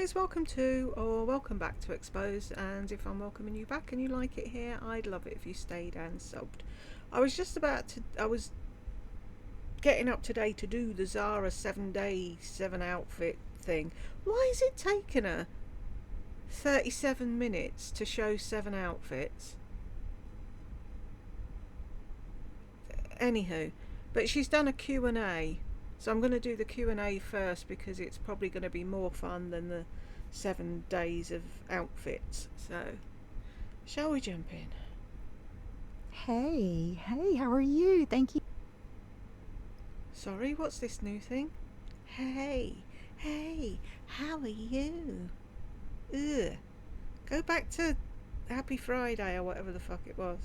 guys, welcome to or welcome back to Exposed, and if I'm welcoming you back and you like it here, I'd love it if you stayed and subbed. I was getting up today to do the Zara 7-day 7 outfit thing. Why is it taking her 37 minutes to show 7 outfits? Anywho, but she's done a Q&A, so I'm going to do the Q&A first because it's probably going to be more fun than the 7 days of outfits. So, shall we jump in? Hey, how are you? Thank you. Sorry, what's this new thing? Hey, how are you? Ugh. Go back to Happy Friday or whatever the fuck it was.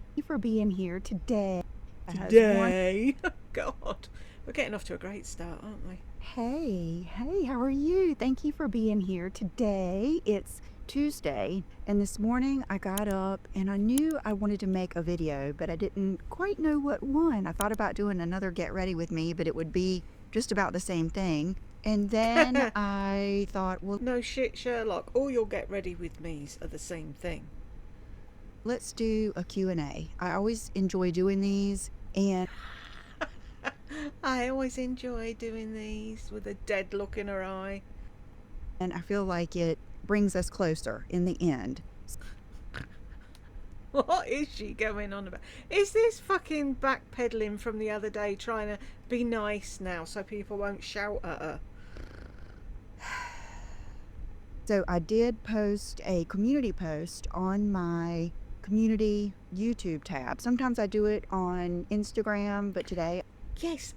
Thank you for being here today. Today? God, we're getting off to a great start, aren't we? Hey, how are you? Thank you for being here today. It's Tuesday, and this morning I got up and I knew I wanted to make a video, but I didn't quite know what one. I thought about doing another Get Ready With Me, but it would be just about the same thing. And then I thought, well, no shit, Sherlock. All your Get Ready With Me's are the same thing. let's do a Q&A. I always enjoy doing these, and I always enjoy doing these with a dead look in her eye. and I feel like it brings us closer in the end. What is she going on about? Is this fucking backpedaling from the other day, trying to be nice now so people won't shout at her? So I did post a community post on my community YouTube tab. Sometimes I do it on Instagram, but today, Yes,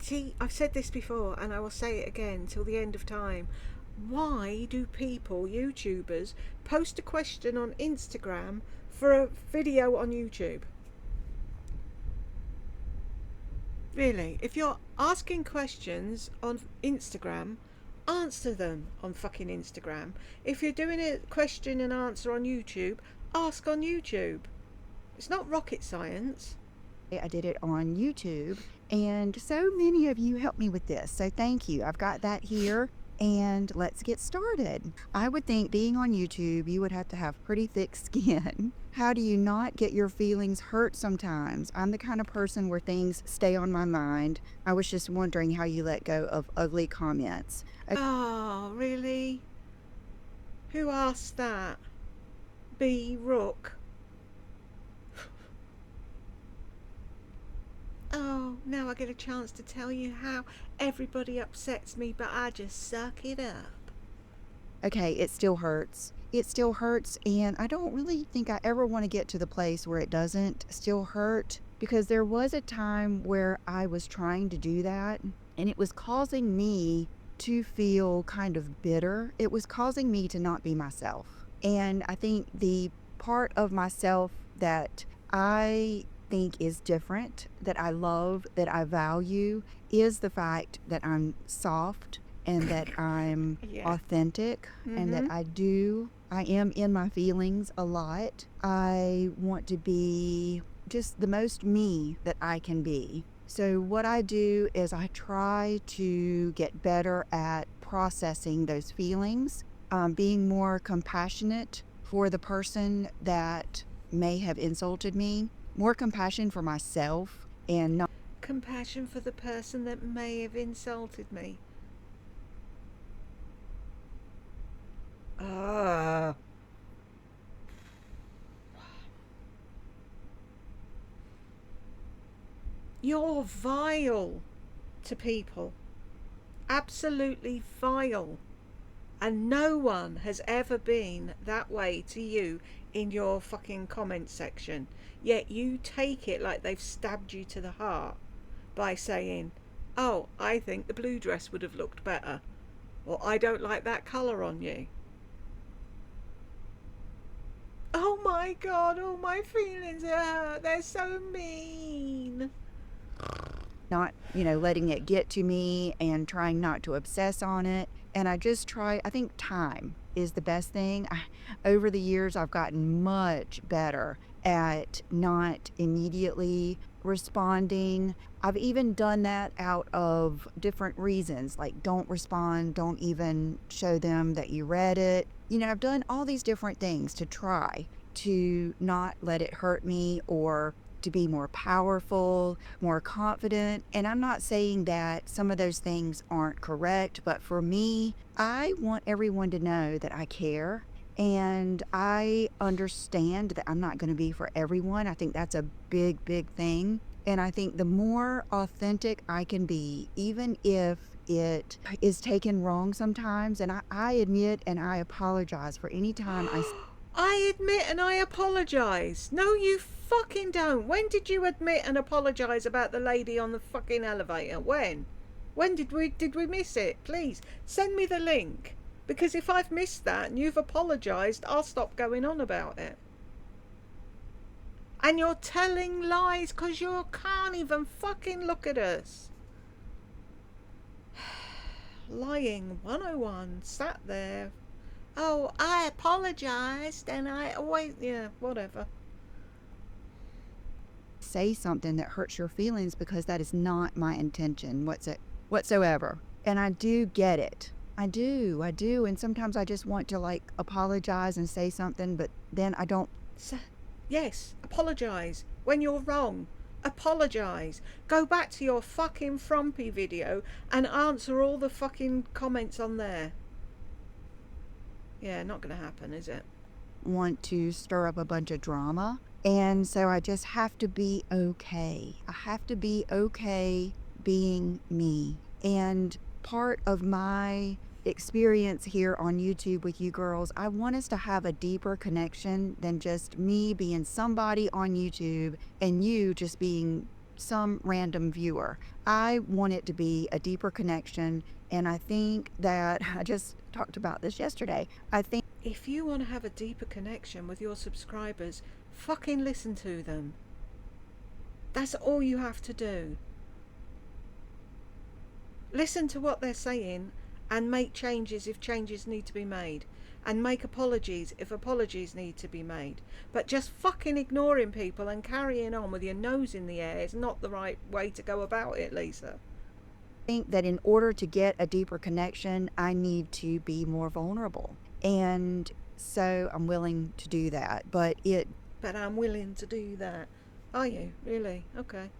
see, I've said this before and I will say it again till the end of time. Why do people, YouTubers, post a question on Instagram for a video on YouTube? Really, if you're asking questions on Instagram, answer them on fucking Instagram. If you're doing a question and answer on YouTube, ask on YouTube. It's not rocket science. I did it on YouTube, and so many of you helped me with this. So thank you. I've got that here, and let's get started. I would think being on YouTube, you would have to have pretty thick skin. How do you not get your feelings hurt sometimes? I'm the kind of person where things stay on my mind. I was just wondering how you let go of ugly comments. Oh, really? Who asked that? B. Rook. Oh, now I get a chance to tell you how everybody upsets me, but I just suck it up. Okay, it still hurts. It still hurts, and I don't really think I ever want to get to the place where it doesn't still hurt, because there was a time where I was trying to do that, and it was causing me to feel kind of bitter. It was causing me to not be myself. And I think the part of myself that I think is different, that I love, that I value, is the fact that I'm soft and that I'm authentic and that I am in my feelings a lot. I want to be just the most me that I can be. So what I do is I try to get better at processing those feelings, being more compassionate for the person that may have insulted me, more compassion for myself, and not compassion for the person that may have insulted me. You're vile to people. Absolutely vile. And no one has ever been that way to you in your fucking comment section. Yet you take it like they've stabbed you to the heart by saying, oh, I think the blue dress would have looked better. Or I don't like that colour on you. Oh my God, all my feelings are hurt. They're so mean. not, letting it get to me and trying not to obsess on it. And I think time is the best thing. Over the years, I've gotten much better at not immediately responding. I've even done that out of different reasons, like don't respond, don't even show them that you read it. I've done all these different things to try to not let it hurt me or to be more powerful, more confident. And I'm not saying that some of those things aren't correct, but for me, I want everyone to know that I care. And I understand that I'm not going to be for everyone. I think that's a big, big thing. And I think the more authentic I can be, even if it is taken wrong sometimes, and I admit and I apologize for any time I admit and I apologise. No, you fucking don't. When did you admit and apologise about the lady on the fucking elevator? When? When did we miss it? Please send me the link. Because if I've missed that and you've apologised, I'll stop going on about it. And you're telling lies because you can't even fucking look at us. Lying 101, sat there. Oh, I apologised and I always, yeah, whatever. say something that hurts your feelings, because that is not my intention whatsoever. And I do get it. I do. And sometimes I just want to like apologize and say something, but then I don't. Yes, apologise. When you're wrong, apologise. Go back to your fucking frumpy video and answer all the fucking comments on there. Yeah, not going to happen, is it? Want to stir up a bunch of drama. And so I just have to be okay. I have to be okay being me. And part of my experience here on YouTube with you girls, I want us to have a deeper connection than just me being somebody on YouTube and you just being some random viewer. I want it to be a deeper connection. And I think that I just talked about this yesterday. I think if you want to have a deeper connection with your subscribers, fucking listen to them. That's all you have to do. Listen to what they're saying and make changes if changes need to be made. And make apologies if apologies need to be made. But just fucking ignoring people and carrying on with your nose in the air is not the right way to go about it, Lisa. think that in order to get a deeper connection, I need to be more vulnerable. And so I'm willing to do that. But I'm willing to do that. Are you? Really? Okay.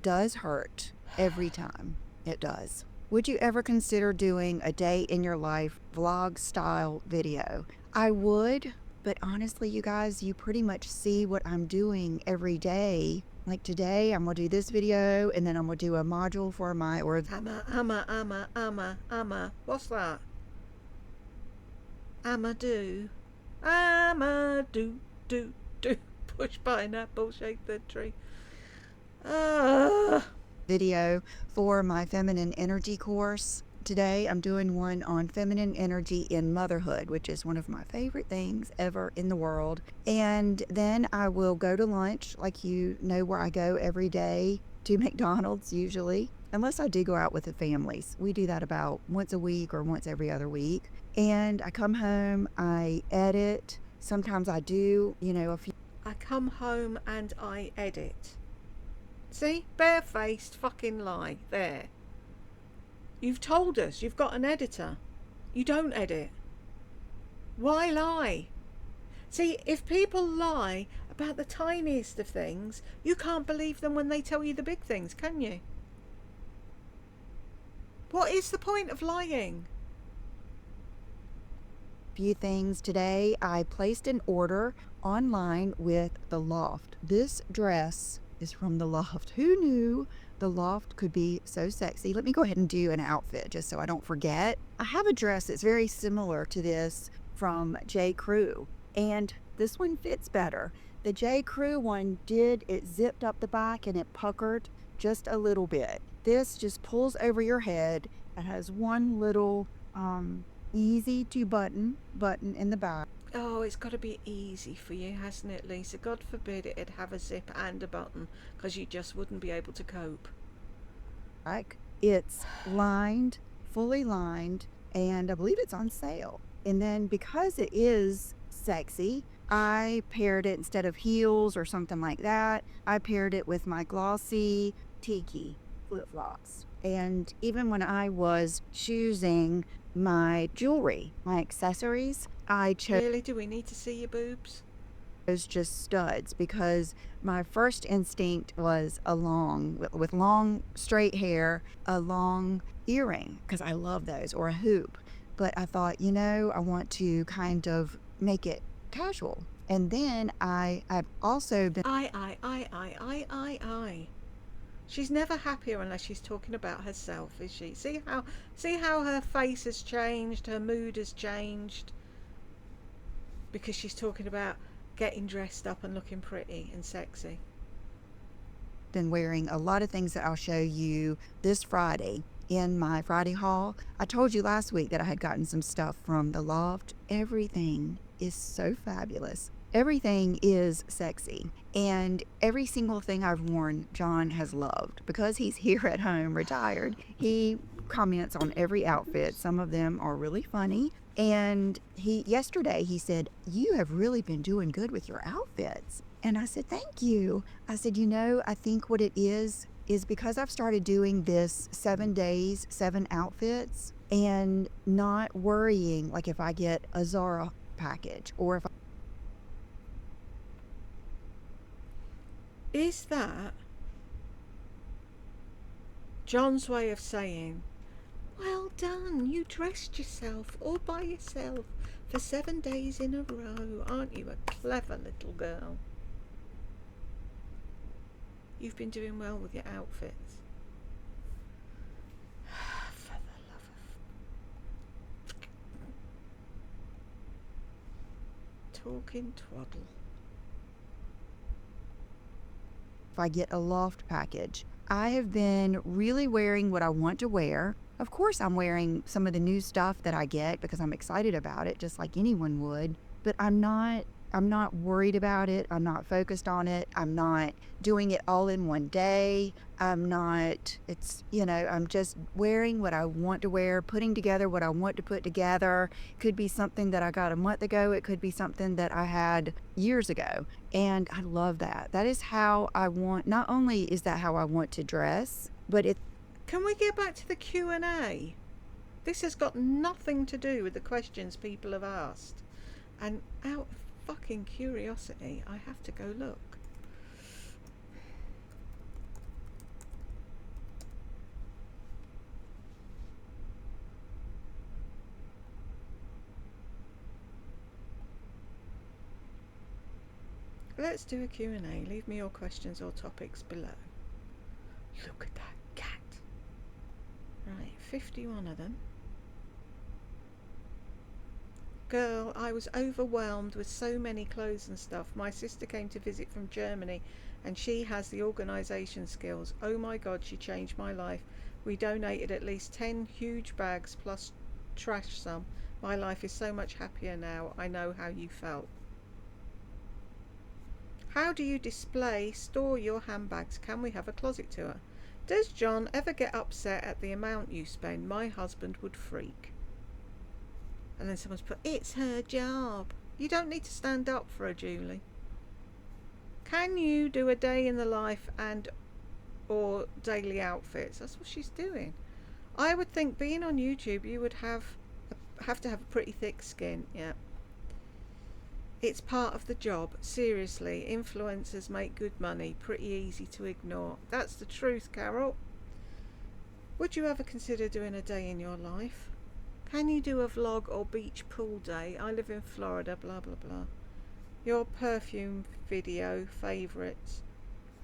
does hurt every time. It does. Would you ever consider doing a day in your life vlog style video? I would, but honestly, you guys, you pretty much see what I'm doing every day. Like today, I'm gonna do this video, and then I'm gonna do a module for my Amma. What's that? do. Push pineapple, shake the tree. Video for my feminine energy course. Today, I'm doing one on feminine energy in motherhood, which is one of my favorite things ever in the world. And then I will go to lunch, like you know where I go every day, to McDonald's usually, unless I do go out with the families. We do that about once a week or once every other week. And I come home, I edit. Sometimes I do, a few. I come home and I edit. See? Barefaced fucking lie. There. You've told us you've got an editor. You don't edit. Why lie? See, if people lie about the tiniest of things, you can't believe them when they tell you the big things, can you? What is the point of lying? Few things today. I placed an order online with the Loft. This dress is from the Loft. Who knew the Loft could be so sexy? Let me go ahead and do an outfit just so I don't forget. I have a dress that's very similar to this from J. Crew, and this one fits better. The J. Crew one it zipped up the back and it puckered just a little bit. This just pulls over your head. It has one little easy to button in the back. Oh, it's got to be easy for you, hasn't it, Lisa? God forbid it'd have a zip and a button, because you just wouldn't be able to cope. It's lined, fully lined, and I believe it's on sale. And then because it is sexy, I paired it, instead of heels or something like that, I paired it with my glossy tiki flip-flops. And even when I was choosing my jewelry, my accessories, I chose Really? Do we need to see your boobs? just studs, because my first instinct was with long straight hair, a long earring, because I love those, or a hoop. But I thought, I want to kind of make it casual. And then I've also been I. She's never happier unless she's talking about herself, is she? See how her face has changed, her mood has changed, because she's talking about getting dressed up and looking pretty and sexy. been wearing a lot of things that I'll show you this Friday in my Friday haul. I told you last week that I had gotten some stuff from the loft. Everything is so fabulous. Everything is sexy. And every single thing I've worn, John has loved. Because he's here at home, retired, he comments on every outfit. Some of them are really funny. And yesterday he said, "You have really been doing good with your outfits." And I said, "Thank you." I said, I think what it is because I've started doing this 7 days, 7 outfits, and not worrying like if I get a Zara package or if Is that John's way of saying, well done, you dressed yourself all by yourself for 7 days in a row. Aren't you a clever little girl? You've been doing well with your outfits. For the love of talking twaddle. I get a loft package. I have been really wearing what I want to wear. Of course, I'm wearing some of the new stuff that I get because I'm excited about it, just like anyone would. But I'm not worried about it. I'm not focused on it. I'm not doing it all in one day. I'm just wearing what I want to wear, putting together what I want to put together. Could be something that I got a month ago. It could be something that I had years ago. And I love that. That is how I want, not only is that how I want to dress, but Can we get back to the Q&A? This has got nothing to do with the questions people have asked. And out of fucking curiosity, I have to go look. Let's do a Q&A. Leave me your questions or topics below. Look at that cat. Right, 51 of them. Girl, I was overwhelmed with so many clothes and stuff. My sister came to visit from Germany and she has the organisation skills. Oh my god, she changed my life. We donated at least 10 huge bags plus trash some. My life is so much happier now. I know how you felt. How do you store your handbags? Can we have a closet tour? Does John ever get upset at the amount you spend? My husband would freak. And then someone's put, it's her job. You don't need to stand up for her, Julie. Can you do a day in the life or daily outfits? That's what she's doing. I would think being on YouTube, you would have to have a pretty thick skin. Yeah. It's part of the job. Seriously, influencers make good money. Pretty easy to ignore. That's the truth, Carol. Would you ever consider doing a day in your life? Can you do a vlog or beach pool day? I live in Florida, blah blah blah. Your perfume video favourites.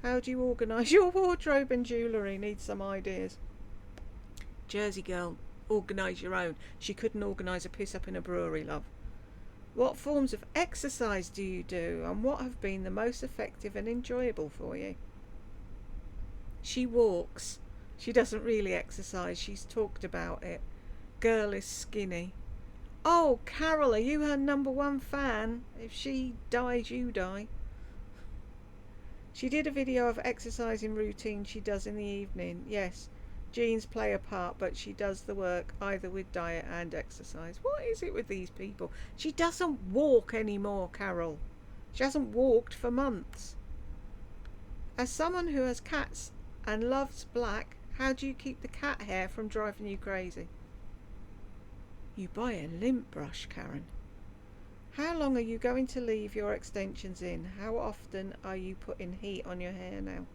How do you organise your wardrobe and jewellery? Need some ideas. Jersey girl, organise your own. She couldn't organise a piss up in a brewery, love. What forms of exercise do you do, and what have been the most effective and enjoyable for you? She walks. She doesn't really exercise. She's talked about it. Girl is skinny. Oh, Carol, are you her #1 fan? If she dies, you die. She did a video of exercising routine she does in the evening. Yes, genes play a part, but she does the work either with diet and exercise. What is it with these people? She doesn't walk anymore, Carol. She hasn't walked for months. As someone who has cats and loves black, how do you keep the cat hair from driving you crazy? You buy a lint brush, Karen. How long are you going to leave your extensions in? How often are you putting heat on your hair now?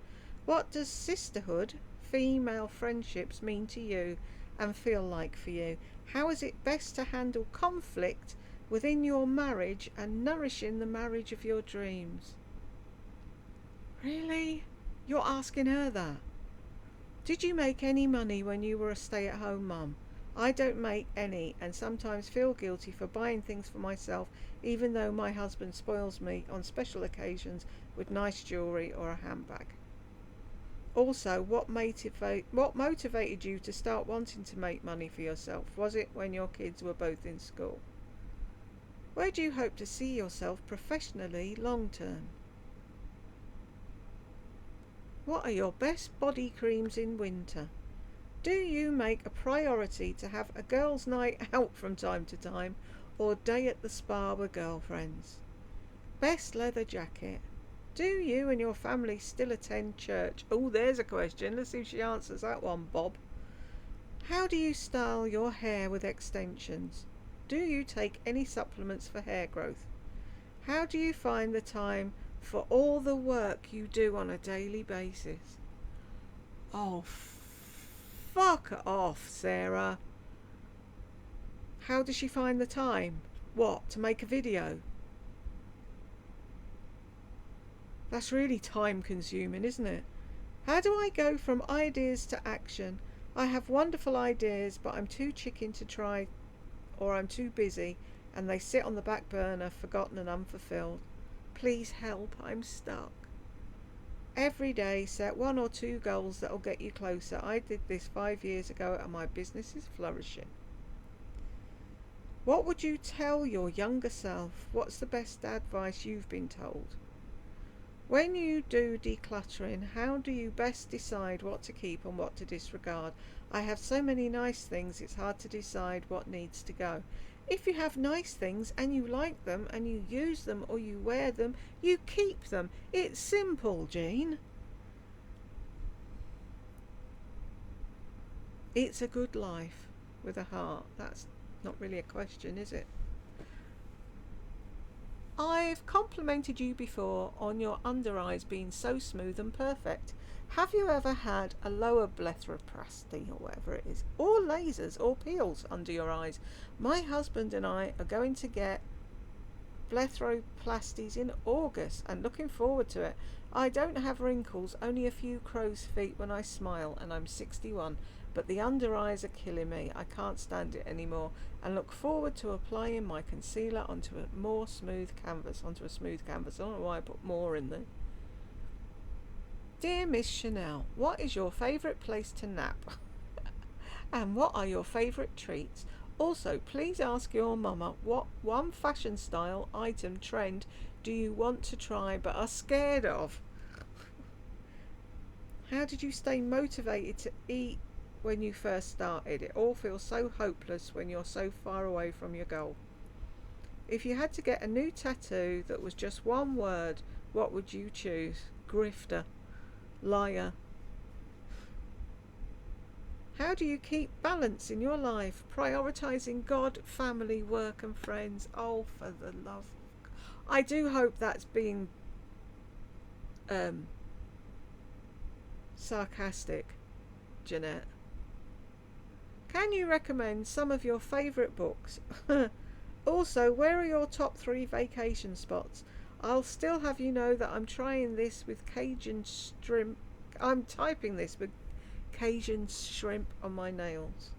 What does sisterhood, female friendships mean to you and feel like for you? How is it best to handle conflict within your marriage and nourishing the marriage of your dreams? Really? You're asking her that? Did you make any money when you were a stay-at-home mum? I don't make any and sometimes feel guilty for buying things for myself, even though my husband spoils me on special occasions with nice jewellery or a handbag. Also, what motivated you to start wanting to make money for yourself? Was it when your kids were both in school? Where do you hope to see yourself professionally long term? What are your best body creams in winter? Do you make a priority to have a girls' night out from time to time or day at the spa with girlfriends? Best leather jacket. Do you and your family still attend church? Oh, there's a question. Let's see if she answers that one, Bob. How do you style your hair with extensions? Do you take any supplements for hair growth? How do you find the time for all the work you do on a daily basis? Oh, fuck off, Sarah. How does she find the time? What, to make a video? That's really time consuming, isn't it? How do I go from ideas to action? I have wonderful ideas, but I'm too chicken to try, or I'm too busy, and they sit on the back burner, forgotten and unfulfilled. Please help, I'm stuck. Every day set 1 or 2 goals that'll get you closer. I did this 5 years ago and my business is flourishing. What would you tell your younger self? What's the best advice you've been told? When you do decluttering, how do you best decide what to keep and what to disregard? I have so many nice things, it's hard to decide what needs to go. If you have nice things and you like them and you use them or you wear them, you keep them. It's simple, Jean. It's a good life with a heart. That's not really a question, is it? I've complimented you before on your under eyes being so smooth and perfect. Have you ever had a lower blepharoplasty or whatever it is, or lasers or peels under your eyes? My husband and I are going to get blepharoplasties in August and looking forward to it. I don't have wrinkles, only a few crow's feet when I smile, and I'm 61, but the under eyes are killing me. I can't stand it anymore and look forward to applying my concealer onto a smooth canvas. I don't know why I put more in there. Dear Miss Chanel, what is your favourite place to nap? And what are your favourite treats? Also, please ask your mama what one fashion style, item, trend do you want to try but are scared of? How did you stay motivated to eat when you first started? It all feels so hopeless when you're so far away from your goal. If you had to get a new tattoo that was just one word, what would you choose? Grifter. Liar. How do you keep balance in your life, prioritising God, family, work and friends? Oh, for the love of God. I do hope that's being sarcastic, Jeanette. Can you recommend some of your favourite books? Also, where are your top 3 vacation spots? I'll still have you know that I'm trying this with Cajun shrimp. I'm typing this with Cajun shrimp on my nails.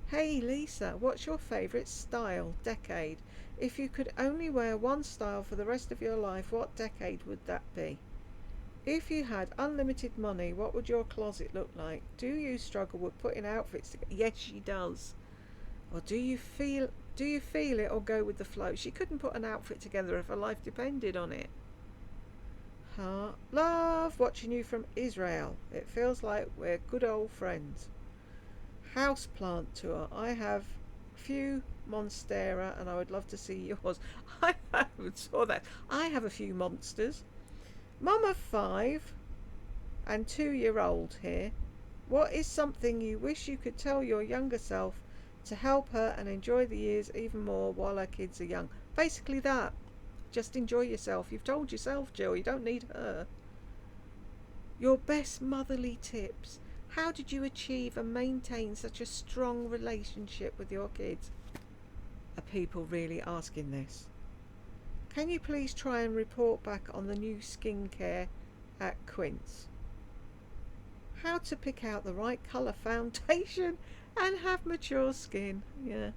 Hey Lisa, what's your favourite style, decade? If you could only wear one style for the rest of your life, what decade would that be? If you had unlimited money, what would your closet look like? Do you struggle with putting outfits together? Yes, she does. Or do you feel it or go with the flow? She couldn't put an outfit together if her life depended on it. Love watching you from Israel. It feels like we're good old friends. Houseplant tour. I have few monstera, and I would love to see yours. I saw that. I have a few monsters. Mum of 5 and 2-year-old here. What is something you wish you could tell your younger self to help her and enjoy the years even more while her kids are young? Basically that. Just enjoy yourself. You've told yourself, Jill, you don't need her. Your best motherly tips. How did you achieve and maintain such a strong relationship with your kids? Are people really asking this? Can you please try and report back on the new skincare at Quince? How to pick out the right colour foundation and have mature skin. Yeah.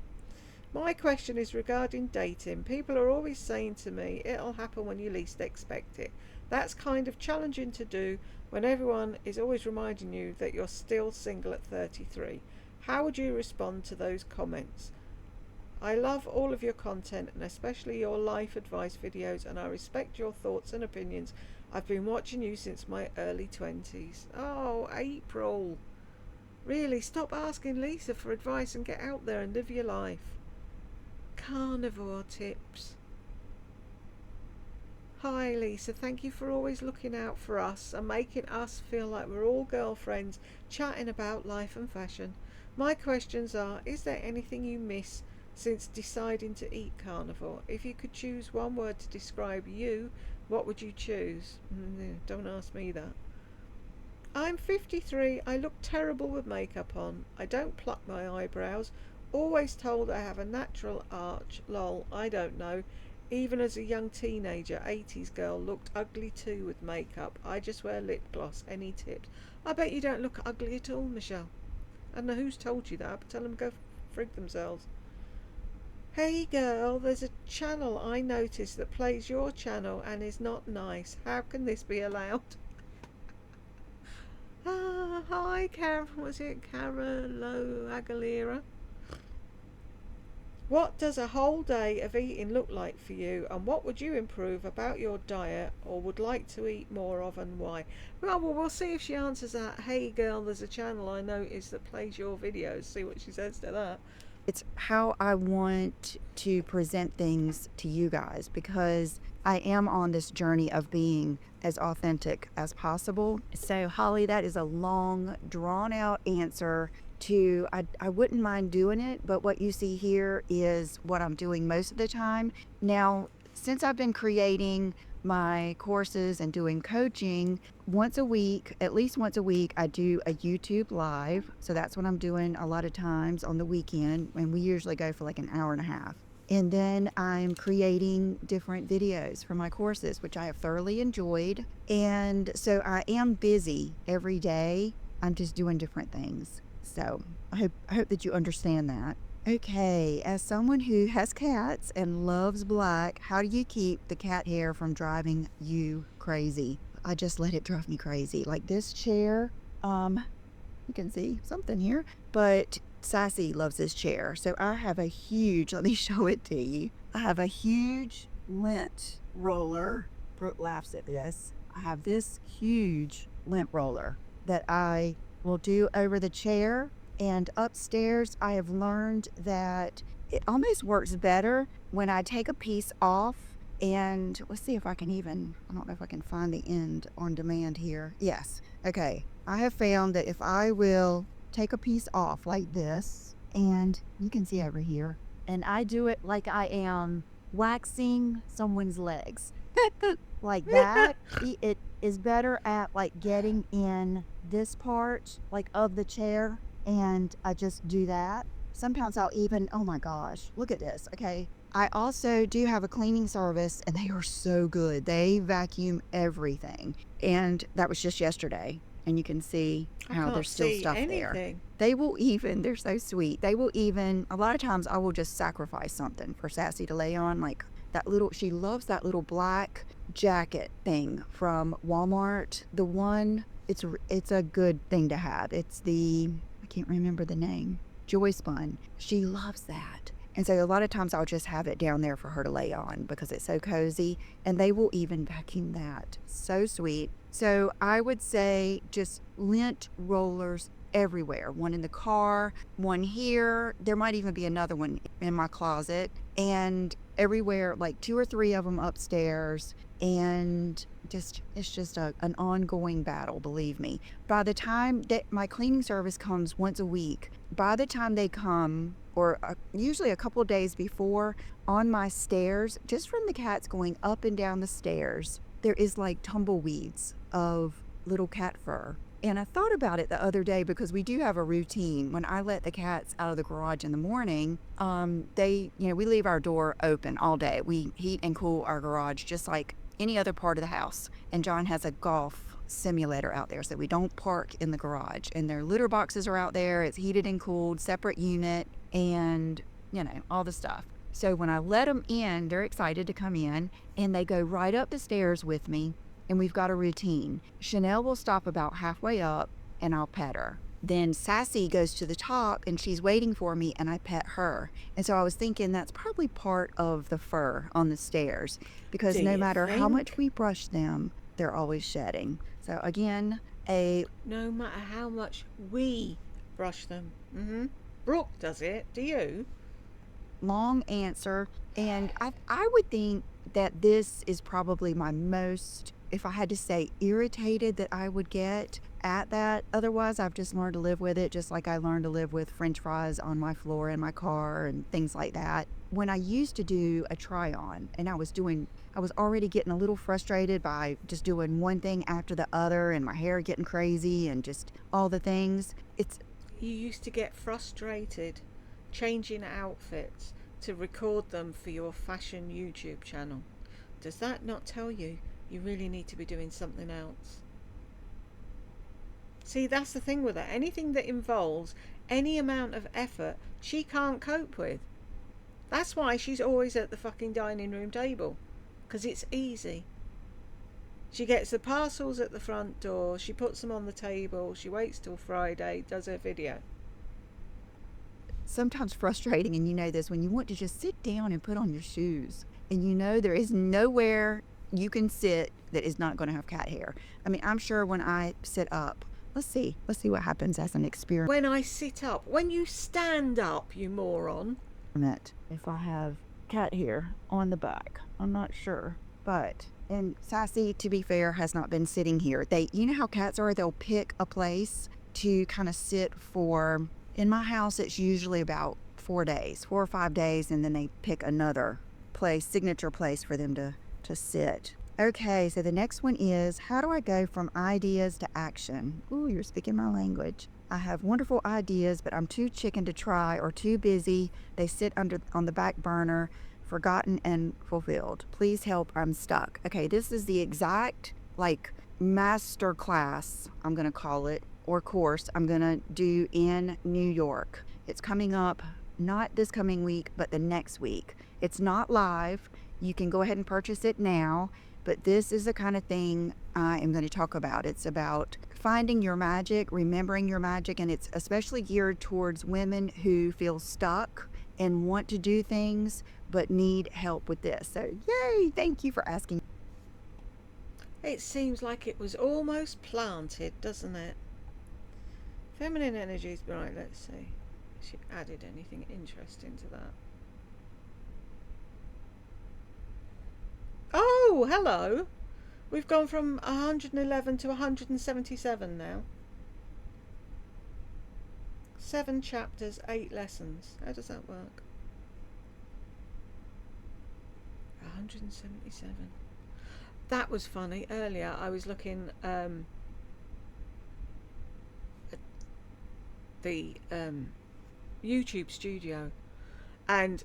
My question is regarding dating. People are always saying to me, it'll happen when you least expect it. That's kind of challenging to do when everyone is always reminding you that you're still single at 33. How would you respond to those comments? I love all of your content and especially your life advice videos, and I respect your thoughts and opinions. I've been watching you since my early 20s. Oh, April. Really, stop asking Lisa for advice and get out there and live your life. Carnivore tips. Hi Lisa, thank you for always looking out for us and making us feel like we're all girlfriends chatting about life and fashion. My questions are, is there anything you miss since deciding to eat carnivore? If you could choose one word to describe you, what would you choose? Don't ask me that. I'm 53. I look terrible with makeup on. I don't pluck my eyebrows. Always told I have a natural arch. Lol, I don't know. Even as a young teenager, 80s girl, looked ugly too with makeup. I just wear lip gloss. Any tips? I bet you don't look ugly at all, Michelle. I don't know who's told you that, but tell them go frig themselves. Hey girl, there's a channel I noticed that plays your channel and is not nice. How can this be allowed? Hi, was it Carolo Aguilera? What does a whole day of eating look like for you, and what would you improve about your diet or would like to eat more of, and why? Well, we'll see if she answers that. Hey girl, there's a channel I noticed that plays your videos. See what she says to that. It's how I want to present things to you guys, because I am on this journey of being as authentic as possible. So Holly, that is a long, drawn out answer to, I wouldn't mind doing it, but what you see here is what I'm doing most of the time. Now, since I've been creating my courses and doing coaching, once a week, at least once a week, I do a YouTube live. So that's what I'm doing a lot of times on the weekend, and we usually go for like an hour and a half. And then I'm creating different videos for my courses, which I have thoroughly enjoyed. And so I am busy every day. I'm just doing different things. So I hope that you understand that. Okay, as someone who has cats and loves black, how do you keep the cat hair from driving you crazy? I just let it drive me crazy. Like this chair, you can see something here, but Sassy loves this chair. So I have a huge, let me show it to you. I have a huge lint roller. Brooke laughs at this. I have this huge lint roller that I will do over the chair. And upstairs, I have learned that it almost works better when I take a piece off. And let's see if I can even, I don't know if I can find the end on demand here. Yes. Okay. I have found that if I will take a piece off like this, and you can see over here, and I do it like I am waxing someone's legs like that, it is better at like getting in this part like of the chair. And I just do that. Sometimes I'll even, oh my gosh, look at this. Okay. I also do have a cleaning service, and they are so good. They vacuum everything. And that was just yesterday. And you can see how there's still stuff there. They will even, they're so sweet. They will even, a lot of times I will just sacrifice something for Sassy to lay on. Like that little, she loves that little black jacket thing from Walmart. The one, it's a good thing to have. It's the, I can't remember the name, Joy Spun. She loves that. And so a lot of times I'll just have it down there for her to lay on because it's so cozy, and they will even vacuum that. So sweet. So I would say just lint rollers everywhere. One in the car, one here. There might even be another one in my closet. And everywhere, like 2 or 3 of them upstairs. And it's just an ongoing battle, believe me. By the time that my cleaning service comes once a week, by the time they come, or usually a couple of days before, on my stairs, just from the cats going up and down the stairs, there is like tumbleweeds of little cat fur. And I thought about it the other day because we do have a routine. When I let the cats out of the garage in the morning, we leave our door open all day. We heat and cool our garage just like any other part of the house. And John has a golf simulator out there, so we don't park in the garage. And their litter boxes are out there. It's heated and cooled, separate unit, and all the stuff. So when I let them in, they're excited to come in, and they go right up the stairs with me. And we've got a routine. Chanel will stop about halfway up and I'll pet her. Then Sassy goes to the top and she's waiting for me and I pet her. And so I was thinking that's probably part of the fur on the stairs, because Do no you matter how think? much we brush them, they're always shedding. So again, No matter how much we brush them. Brooke does it. Do you? long answer. And I would think that this is probably my most, if I had to say, irritated that I would get at that. Otherwise, I've just learned to live with it, just like I learned to live with French fries on my floor in my car and things like that. When I used to do a try on and I was already getting a little frustrated by just doing one thing after the other and my hair getting crazy and just all the things. You used to get frustrated changing outfits to record them for your fashion YouTube channel. Does that not tell you you really need to be doing something else? See, that's the thing with her. Anything that involves any amount of effort, she can't cope with. That's why she's always at the fucking dining room table, because it's easy. She gets the parcels at the front door, she puts them on the table, she waits till Friday, does her video. Sometimes frustrating, and you know this, when you want to just sit down and put on your shoes and there is nowhere you can sit that is not going to have cat hair. I mean, I'm sure when I sit up, let's see what happens as an experiment. When I sit up, when you stand up, you moron. If I have cat hair on the back, I'm not sure, but, and Sassy, to be fair, has not been sitting here. You know how cats are, they'll pick a place to kind of sit for. In my house, it's usually about 4 or 5 days, and then they pick another place, signature place for them to sit. Okay, so the next one is, how do I go from ideas to action? Ooh, you're speaking my language. I have wonderful ideas, but I'm too chicken to try or too busy. They sit on the back burner, forgotten and fulfilled. Please help, I'm stuck. Okay, this is the exact, master class, I'm going to call it, or course I'm going to do in New York. It's coming up, not this coming week, but the next week. It's not live. You can go ahead and purchase it now, but this is the kind of thing I am going to talk about. It's about finding your magic, remembering your magic, and it's especially geared towards women who feel stuck and want to do things but need help with this. So, yay! Thank you for asking. It seems like it was almost planted, doesn't it? Feminine energies, right, let's see. She added anything interesting to that. Oh, hello. We've gone from 111 to 177 now. 7 chapters, 8 lessons. How does that work? 177. That was funny. Earlier I was looking at the YouTube studio, and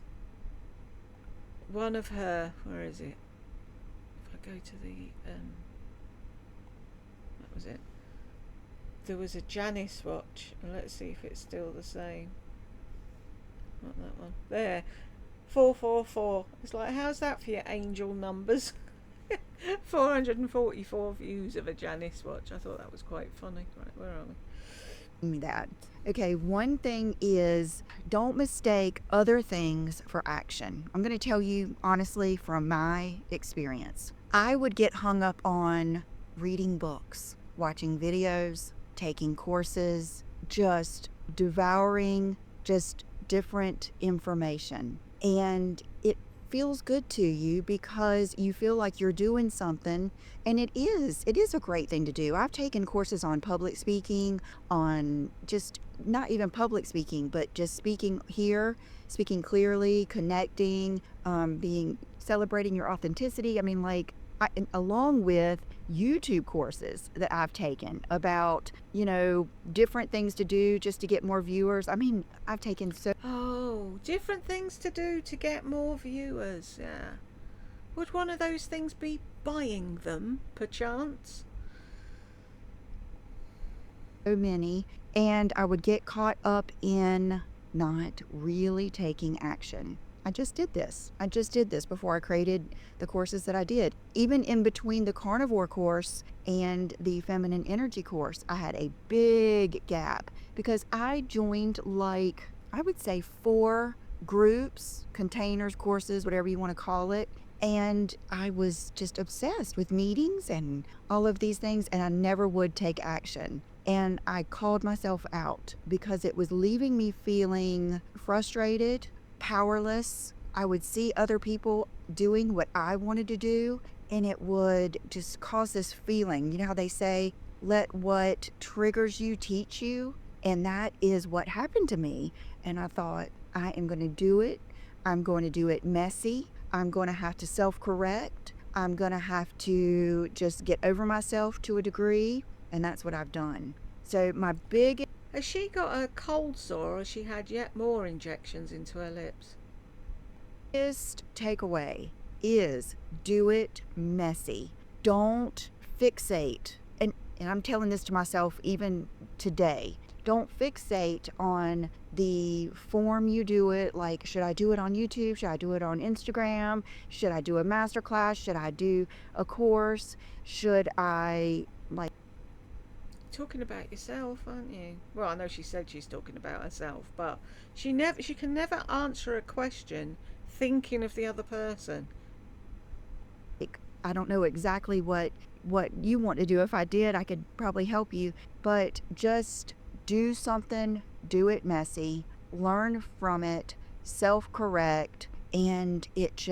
one of her, where is it? If I go to the that was it. There was a Janice watch, and let's see if it's still the same. Not that one. There. 444. It's like, how's that for your angel numbers? 444 views of a Janice watch. I thought that was quite funny. Right, where are we? That. Okay, one thing is, don't mistake other things for action. I'm going to tell you honestly from my experience. I would get hung up on reading books, watching videos, taking courses, just devouring just different information. And it feels good to you because you feel like you're doing something, and it is a great thing to do. I've taken courses on public speaking, on just not even public speaking, but just speaking here, speaking clearly, connecting, being celebrating your authenticity. I mean, like, along with YouTube courses that I've taken about, different things to do just to get more viewers. I mean, I've taken so. Oh, different things to do to get more viewers, yeah. Would one of those things be buying them, perchance? Many, and I would get caught up in not really taking action. I just did this before I created the courses that I did. Even in between the Carnivore course and the Feminine Energy course, I had a big gap because I joined, like, I would say 4 groups, containers, courses, whatever you want to call it. And I was just obsessed with meetings and all of these things, and I never would take action. And I called myself out because it was leaving me feeling frustrated, powerless. I would see other people doing what I wanted to do, and it would just cause this feeling. You know how they say, let what triggers you teach you? And that is what happened to me. And I thought, I am going to do it. I'm going to do it messy. I'm going to have to self-correct. I'm going to have to just get over myself to a degree. And that's what I've done. So my biggest Has she got a cold sore, or has she had yet more injections into her lips? takeaway is do it messy. Don't fixate. And I'm telling this to myself even today. Don't fixate on the form you do it. Like, should I do it on YouTube? Should I do it on Instagram? Should I do a masterclass? Should I do a course? Should I, like, Talking about yourself, aren't you? Well, I know she said she's talking about herself, but she can never answer a question thinking of the other person. I don't know exactly what you want to do. If I did, I could probably help you, but just do something, do it messy, learn from it, self-correct, and it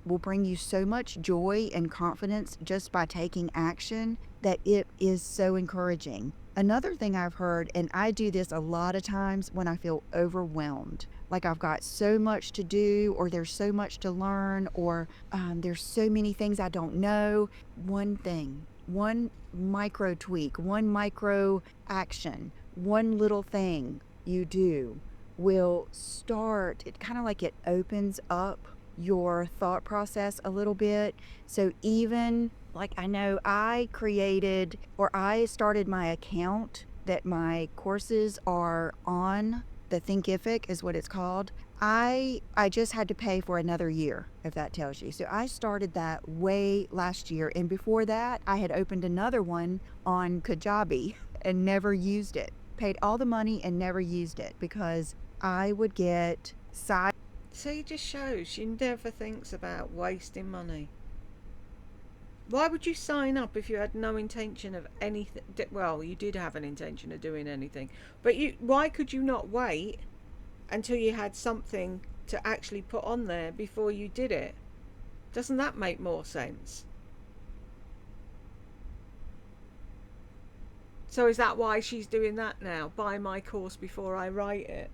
will bring you so much joy and confidence just by taking action that it is so encouraging. Another thing I've heard, and I do this a lot of times when I feel overwhelmed, like I've got so much to do, or there's so much to learn, or there's so many things I don't know. One thing, one micro tweak, one micro action, one little thing you do will start, it kind of like it opens up your thought process a little bit. So even like, I know I created, or I started my account that my courses are on, the Thinkific is what it's called. I just had to pay for another year, if that tells you. So I started that way last year, and before that I had opened another one on Kajabi and never used it. Paid all the money and never used it because I would get side. So it just shows she never thinks about wasting money. Why would you sign up if you had no intention of anything? Well, you did have an intention of doing anything, but why could you not wait until you had something to actually put on there before you did it? Doesn't that make more sense? So is that why she's doing that now? Buy my course before I write it?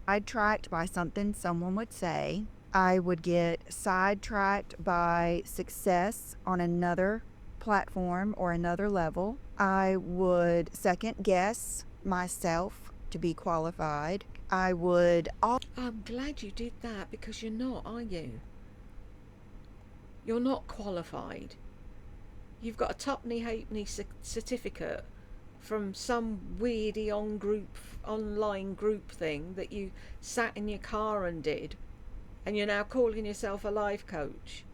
Sidetracked by something someone would say. I would get sidetracked by success on another platform or another level. I would second guess myself to be qualified. I would. I'm glad you did that, because you're not, are you? You're not qualified. You've got a tuppenny halfpenny certificate from some weirdy online group thing that you sat in your car and did, and you're now calling yourself a life coach.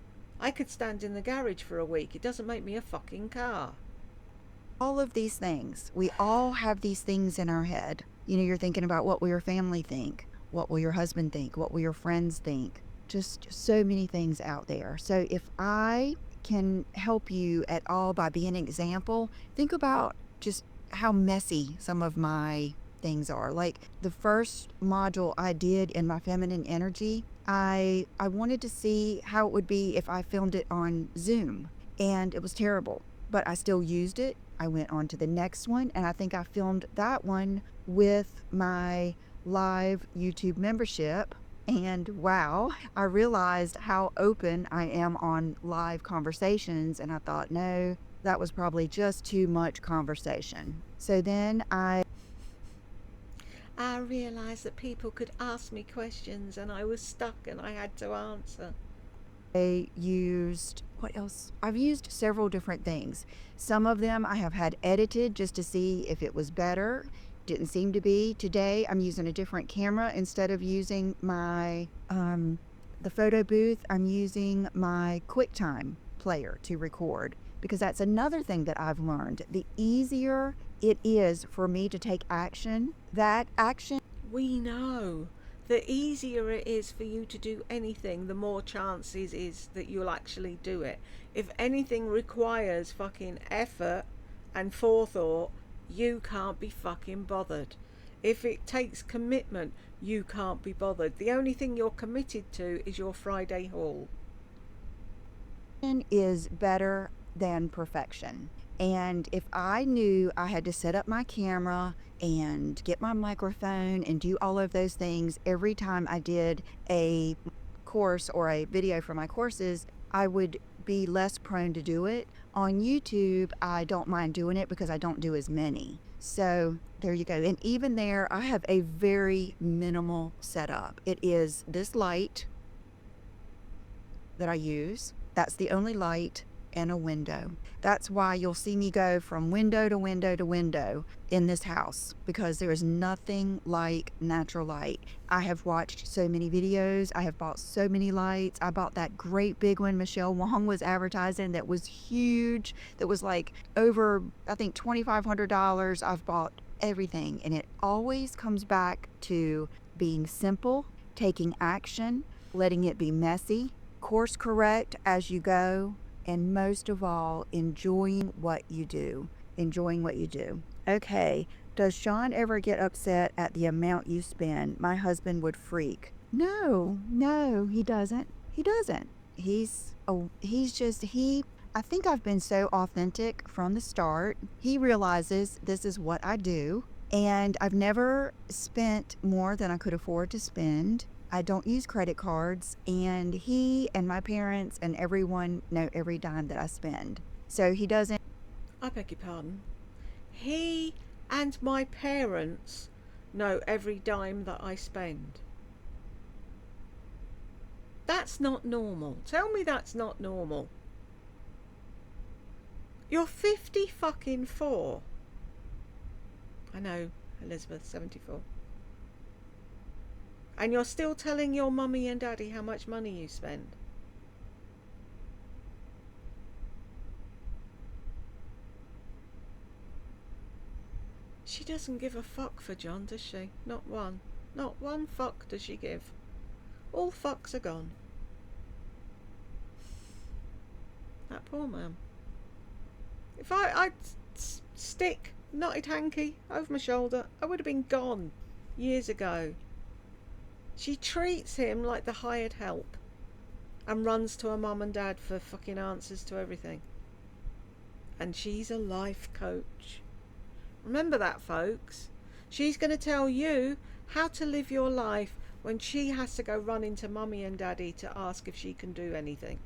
I could stand in the garage for a week. It doesn't make me a fucking car. All of these things, we all have these things in our head. You're thinking about, what will your family think? What will your husband think? What will your friends think? Just so many things out there. So if I can help you at all by being an example, think about just how messy some of my things are. Like the first module I did in my feminine energy, I wanted to see how it would be if I filmed it on Zoom, and it was terrible, but I still used it. I went on to the next one, and I think I filmed that one with my live YouTube membership. And wow, I realized how open I am on live conversations, and I thought, no, that was probably just too much conversation. So then I realised that people could ask me questions and I was stuck and I had to answer. used, what else? I've used several different things. Some of them I have had edited just to see if it was better. Didn't seem to be. Today I'm using a different camera. Instead of using my the photo booth, I'm using my QuickTime player to record, because that's another thing that I've learned. The easier it is for me to take action, that action. We know. The easier it is for you to do anything, the more chances is that you'll actually do it. If anything requires fucking effort and forethought, you can't be fucking bothered. If it takes commitment, you can't be bothered. The only thing you're committed to is your Friday haul. Is better than perfection. And if I knew I had to set up my camera and get my microphone and do all of those things every time I did a course or a video for my courses, I would be less prone to do it. On YouTube, I don't mind doing it because I don't do as many. So there you go. And even there, I have a very minimal setup. It is this light that I use. That's the only light, and a window. That's why you'll see me go from window to window to window in this house, because there is nothing like natural light. I have watched so many videos. I have bought so many lights. I bought that great big one Michelle Wong was advertising that was huge. That was like over, I think, $2,500. I've bought everything, and it always comes back to being simple, taking action, letting it be messy, course correct as you go, and most of all, enjoying what you do. Enjoying what you do. Okay, does Sean ever get upset at the amount you spend? My husband would freak. No, he doesn't. He doesn't. I think I've been so authentic from the start. He realizes this is what I do, and I've never spent more than I could afford to spend. I don't use credit cards, and he and my parents and everyone know every dime that I spend. So he doesn't. I beg your pardon. He and my parents know every dime that I spend. That's not normal. Tell me that's not normal. You're 50 fucking 4. I know, Elizabeth, 74. And you're still telling your mummy and daddy how much money you spend. She doesn't give a fuck for John, does she? Not one. Not one fuck does she give. All fucks are gone. That poor man. If I'd stick knotted hanky over my shoulder, I would have been gone years ago. She treats him like the hired help and runs to her mum and dad for fucking answers to everything. And she's a life coach. Remember that, folks. She's going to tell you how to live your life when she has to go run into mummy and daddy to ask if she can do anything.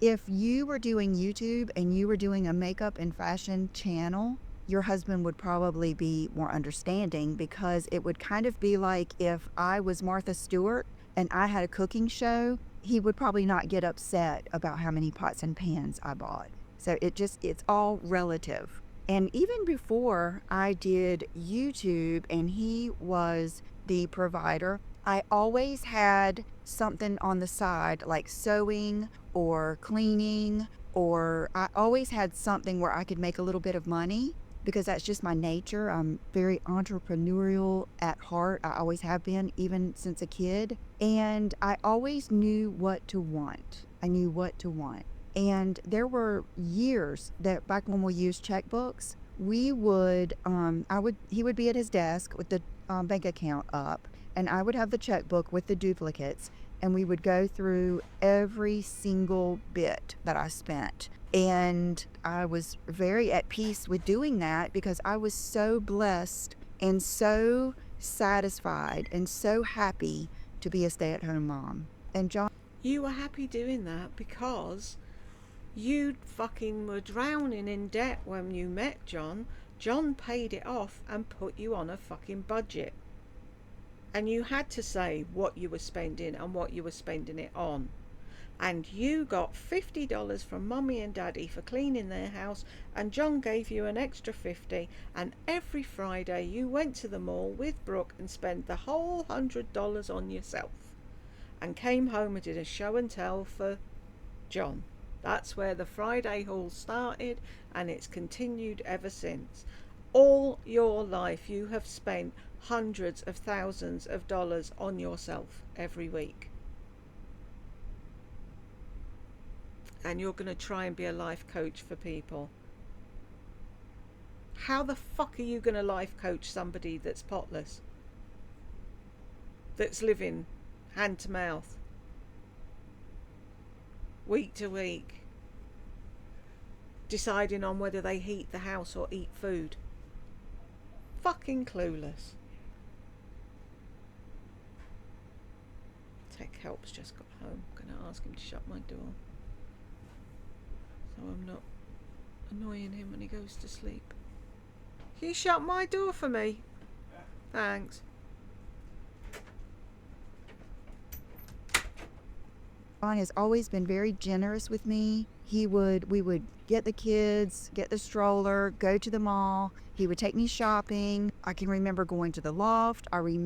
If you were doing YouTube and you were doing a makeup and fashion channel, your husband would probably be more understanding, because it would kind of be like if I was Martha Stewart and I had a cooking show, he would probably not get upset about how many pots and pans I bought. So it's all relative. And even before I did YouTube and he was the provider, I always had something on the side, like sewing or cleaning, or I always had something where I could make a little bit of money, because that's just my nature. I'm very entrepreneurial at heart. I always have been, even since a kid. And I always knew what to want. I knew what to want. And there were years that back when we used checkbooks, he would be at his desk with the bank account up, and I would have the checkbook with the duplicates, and we would go through every single bit that I spent. And I was very at peace with doing that because I was so blessed and so satisfied and so happy to be a stay-at-home mom. And John, You were happy doing that because you fucking were drowning in debt when you met John. John paid it off and put you on a fucking budget. And you had to say what you were spending and what you were spending it on. And you got $50 from Mummy and Daddy for cleaning their house, and John gave you an extra 50, and every Friday you went to the mall with Brooke and spent the whole $100 on yourself, and came home and did a show and tell for John. That's where the Friday haul started, and it's continued ever since. All your life you have spent hundreds of thousands of dollars on yourself every week. And you're going to try and be a life coach for people. How the fuck are you going to life coach somebody that's potless? That's living hand to mouth, week to week, deciding on whether they heat the house or eat food? Fucking clueless. Tech Help's just got home. I'm going to ask him to shut my door, so I'm not annoying him when he goes to sleep. Can you shut my door for me? Thanks. John has always been very generous with me. We would get the kids, get the stroller, go to the mall. He would take me shopping. I can remember going to the Loft. I really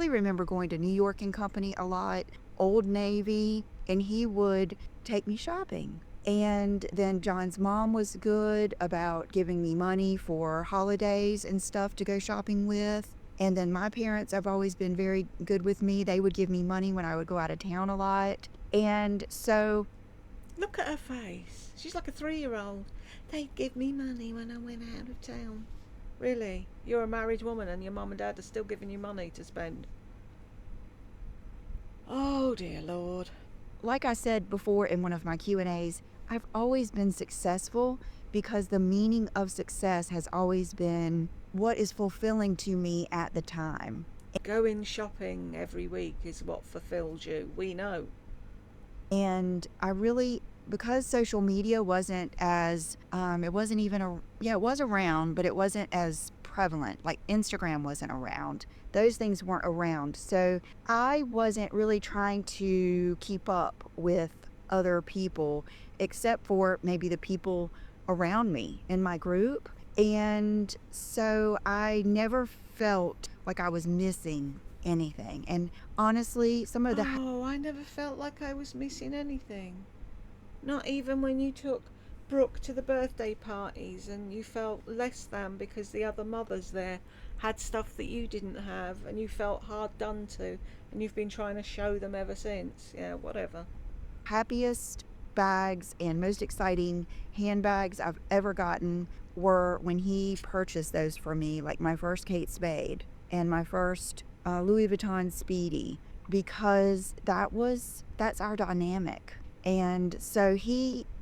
remember going to New York and Company a lot, Old Navy, and he would take me shopping. And then John's mom was good about giving me money for holidays and stuff to go shopping with. And then my parents have always been very good with me. They would give me money when I would go out of town a lot. And so... Look at her face. She's like a 3-year-old. They'd give me money when I went out of town. Really? You're a married woman and your mum and dad are still giving you money to spend? Oh dear Lord. Like I said before in one of my Q&As, I've always been successful because the meaning of success has always been what is fulfilling to me at the time. Going shopping every week is what fulfills you. We know. And I really, because social media wasn't as, it wasn't even, it was around, but it wasn't as prevalent. Like Instagram wasn't around. Those things weren't around. So I wasn't really trying to keep up with other people, except for maybe the people around me in my group. And so I never felt like I was missing anything. And honestly, some of the... Oh, I never felt like I was missing anything. Not even when you took Brooke to the birthday parties and you felt less than because the other mothers there had stuff that you didn't have and you felt hard done to, and you've been trying to show them ever since. Yeah, whatever. Happiest bags and most exciting handbags I've ever gotten were when he purchased those for me, like my first Kate Spade and my first Louis Vuitton Speedy, because that's our dynamic. And so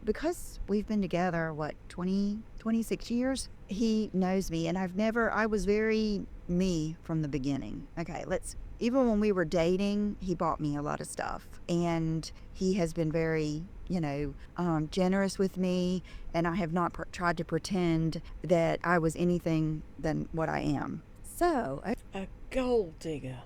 because we've been together, 26 years, he knows me, and I was very me from the beginning. Okay, even when we were dating, he bought me a lot of stuff, and he has been very, generous with me, and I have not tried to pretend that I was anything than what I am. So, a gold digger.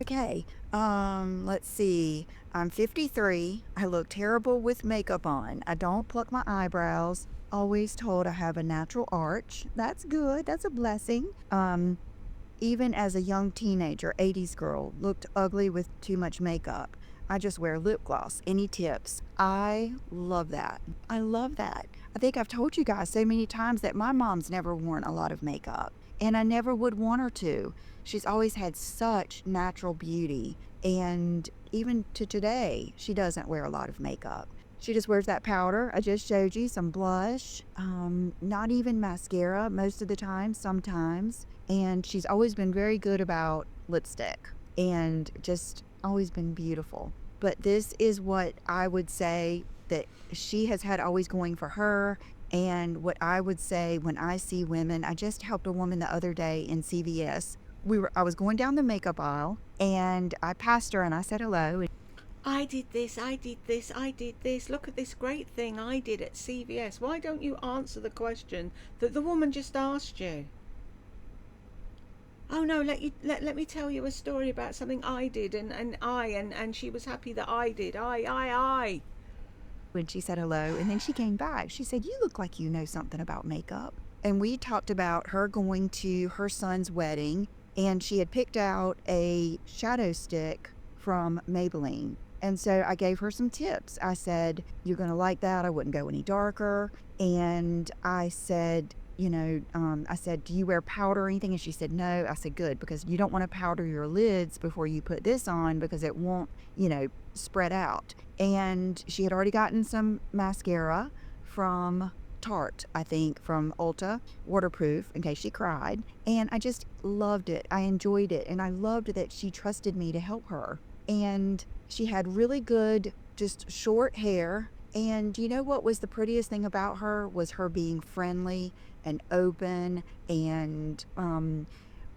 okay, let's see. I'm 53. I look terrible with makeup on. I don't pluck my eyebrows. Always told I have a natural arch. That's good. That's a blessing. Even as a young teenager, 80s girl, looked ugly with too much makeup. I just wear lip gloss. Any tips? I love that. I love that. I think I've told you guys so many times that my mom's never worn a lot of makeup. and I never would want her to. She's always had such natural beauty, and even to today, she doesn't wear a lot of makeup. She just wears that powder I just showed you, some blush, not even mascara most of the time, sometimes. And she's always been very good about lipstick and just always been beautiful. But this is what I would say that she has had always going for her. And what I would say when I see women, I just helped a woman the other day in CVS. I was going down the makeup aisle, and I passed her and I said hello. I did this, I did this, I did this. Look at this great thing I did at CVS. Why don't you answer the question that the woman just asked you? Oh no, let me tell you a story about something I did, and she was happy that I did. I. When she said hello, and then she came back. She said, "You look like you know something about makeup." And we talked about her going to her son's wedding, and she had picked out a shadow stick from Maybelline. And so I gave her some tips. I said, "You're going to like that. I wouldn't go any darker." And I said, I said, "Do you wear powder or anything?" And she said, "No." I said, "Good, because you don't want to powder your lids before you put this on, because it won't, spread out." And she had already gotten some mascara from Tarte, I think, from Ulta, waterproof, in case she cried. And I just loved it. I enjoyed it. And I loved that she trusted me to help her. And she had really good, just short hair. And you know what was the prettiest thing about her? Was her being friendly and open and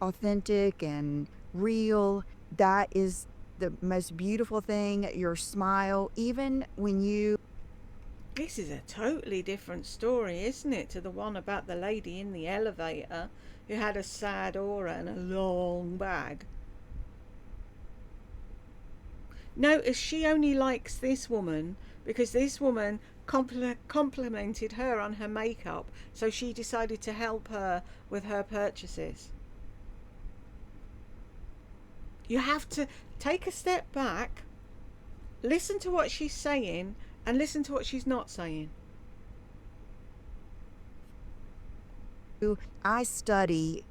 authentic and real. That is the most beautiful thing. Your smile, even when you... This is a totally different story, isn't it, to the one about the lady in the elevator who had a sad aura and a long bag. Notice she only likes this woman because this woman complimented her on her makeup, so she decided to help her with her purchases. You have to take a step back, listen to what she's saying, and listen to what she's not saying. I study,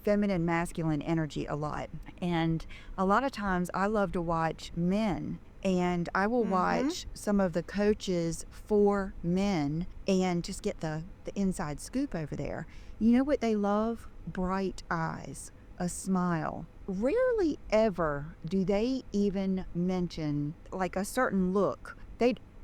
feminine, masculine energy a lot. And a lot of times I love to watch men, and I will watch some of the coaches for men and just get the inside scoop over there. You know what they love? Bright eyes, a smile. Rarely ever do they even mention like a certain look.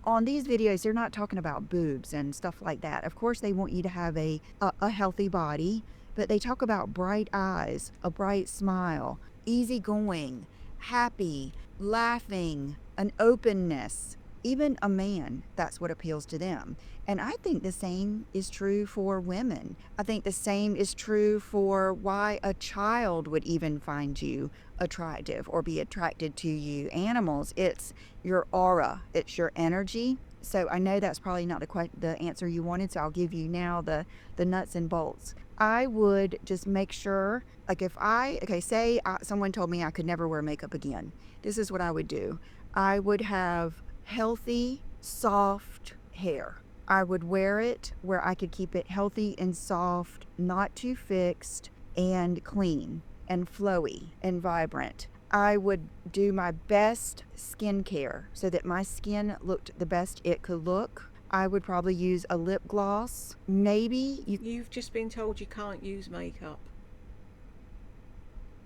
On these videos, they're not talking about boobs and stuff like that. Of course, they want you to have a healthy body, but they talk about bright eyes, a bright smile, easygoing, happy, laughing, an openness. Even a man, that's what appeals to them. And I think the same is true for women. I think the same is true for why a child would even find you attractive or be attracted to you. Animals, it's your aura, it's your energy. So I know that's probably not the answer you wanted, so I'll give you now the nuts and bolts. I would just make sure, like say someone told me I could never wear makeup again. This is what I would do. I would have healthy, soft hair. I would wear it where I could keep it healthy and soft, not too fixed, and clean and flowy and vibrant. I would do my best skincare so that my skin looked the best it could look. I would probably use a lip gloss. Maybe You've just been told you can't use makeup.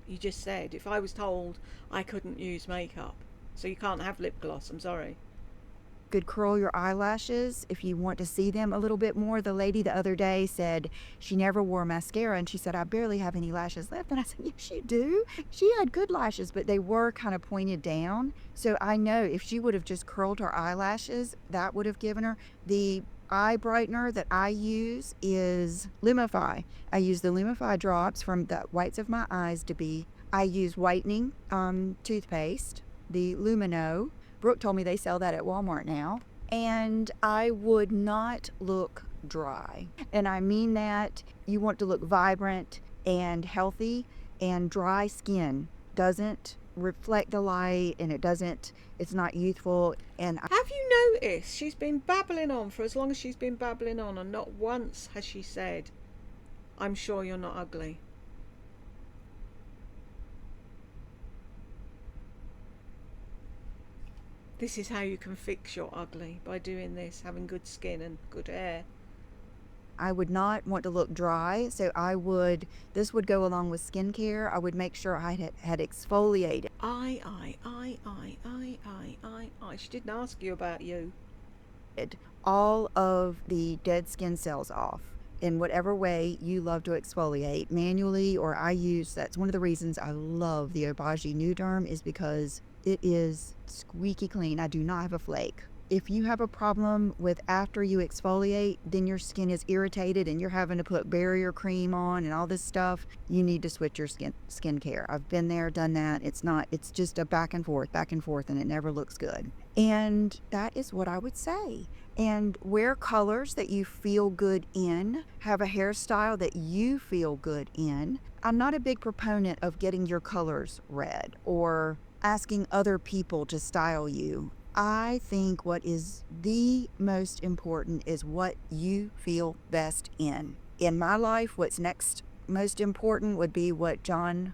You just said, if I was told I couldn't use makeup, so you can't have lip gloss, I'm sorry. could curl your eyelashes if you want to see them a little bit more. The lady the other day said she never wore mascara, and she said, "I barely have any lashes left." And I said, "Yes, you do." She had good lashes, but they were kind of pointed down. So I know if she would have just curled her eyelashes, that would have given her. The eye brightener that I use is Lumify. I use the Lumify drops from the whites of my eyes to be. I use whitening toothpaste, the Lumino. Brooke told me they sell that at Walmart now. And I would not look dry. And I mean that. You want to look vibrant and healthy, and dry skin doesn't reflect the light, and it's not youthful. And Have you noticed she's been babbling on for as long as she's been babbling on, and not once has she said, I'm sure you're not ugly. This is how you can fix your ugly, by doing this, having good skin and good hair. I would not want to look dry, so this would go along with skincare. I would make sure I had exfoliated She didn't ask you about you. all of the dead skin cells off in whatever way you love to exfoliate, manually or that's one of the reasons I love the Obagi Nuderm, is because it is squeaky clean. I do not have a flake. If you have a problem with after you exfoliate, then your skin is irritated and you're having to put barrier cream on and all this stuff, you need to switch your skincare. I've been there, done that. It's just a back and forth, and it never looks good. And that is what I would say. And wear colors that you feel good in. Have a hairstyle that you feel good in. I'm not a big proponent of getting your colors red or asking other people to style you. I think what is the most important is what you feel best in. In my life, what's next most important would be what John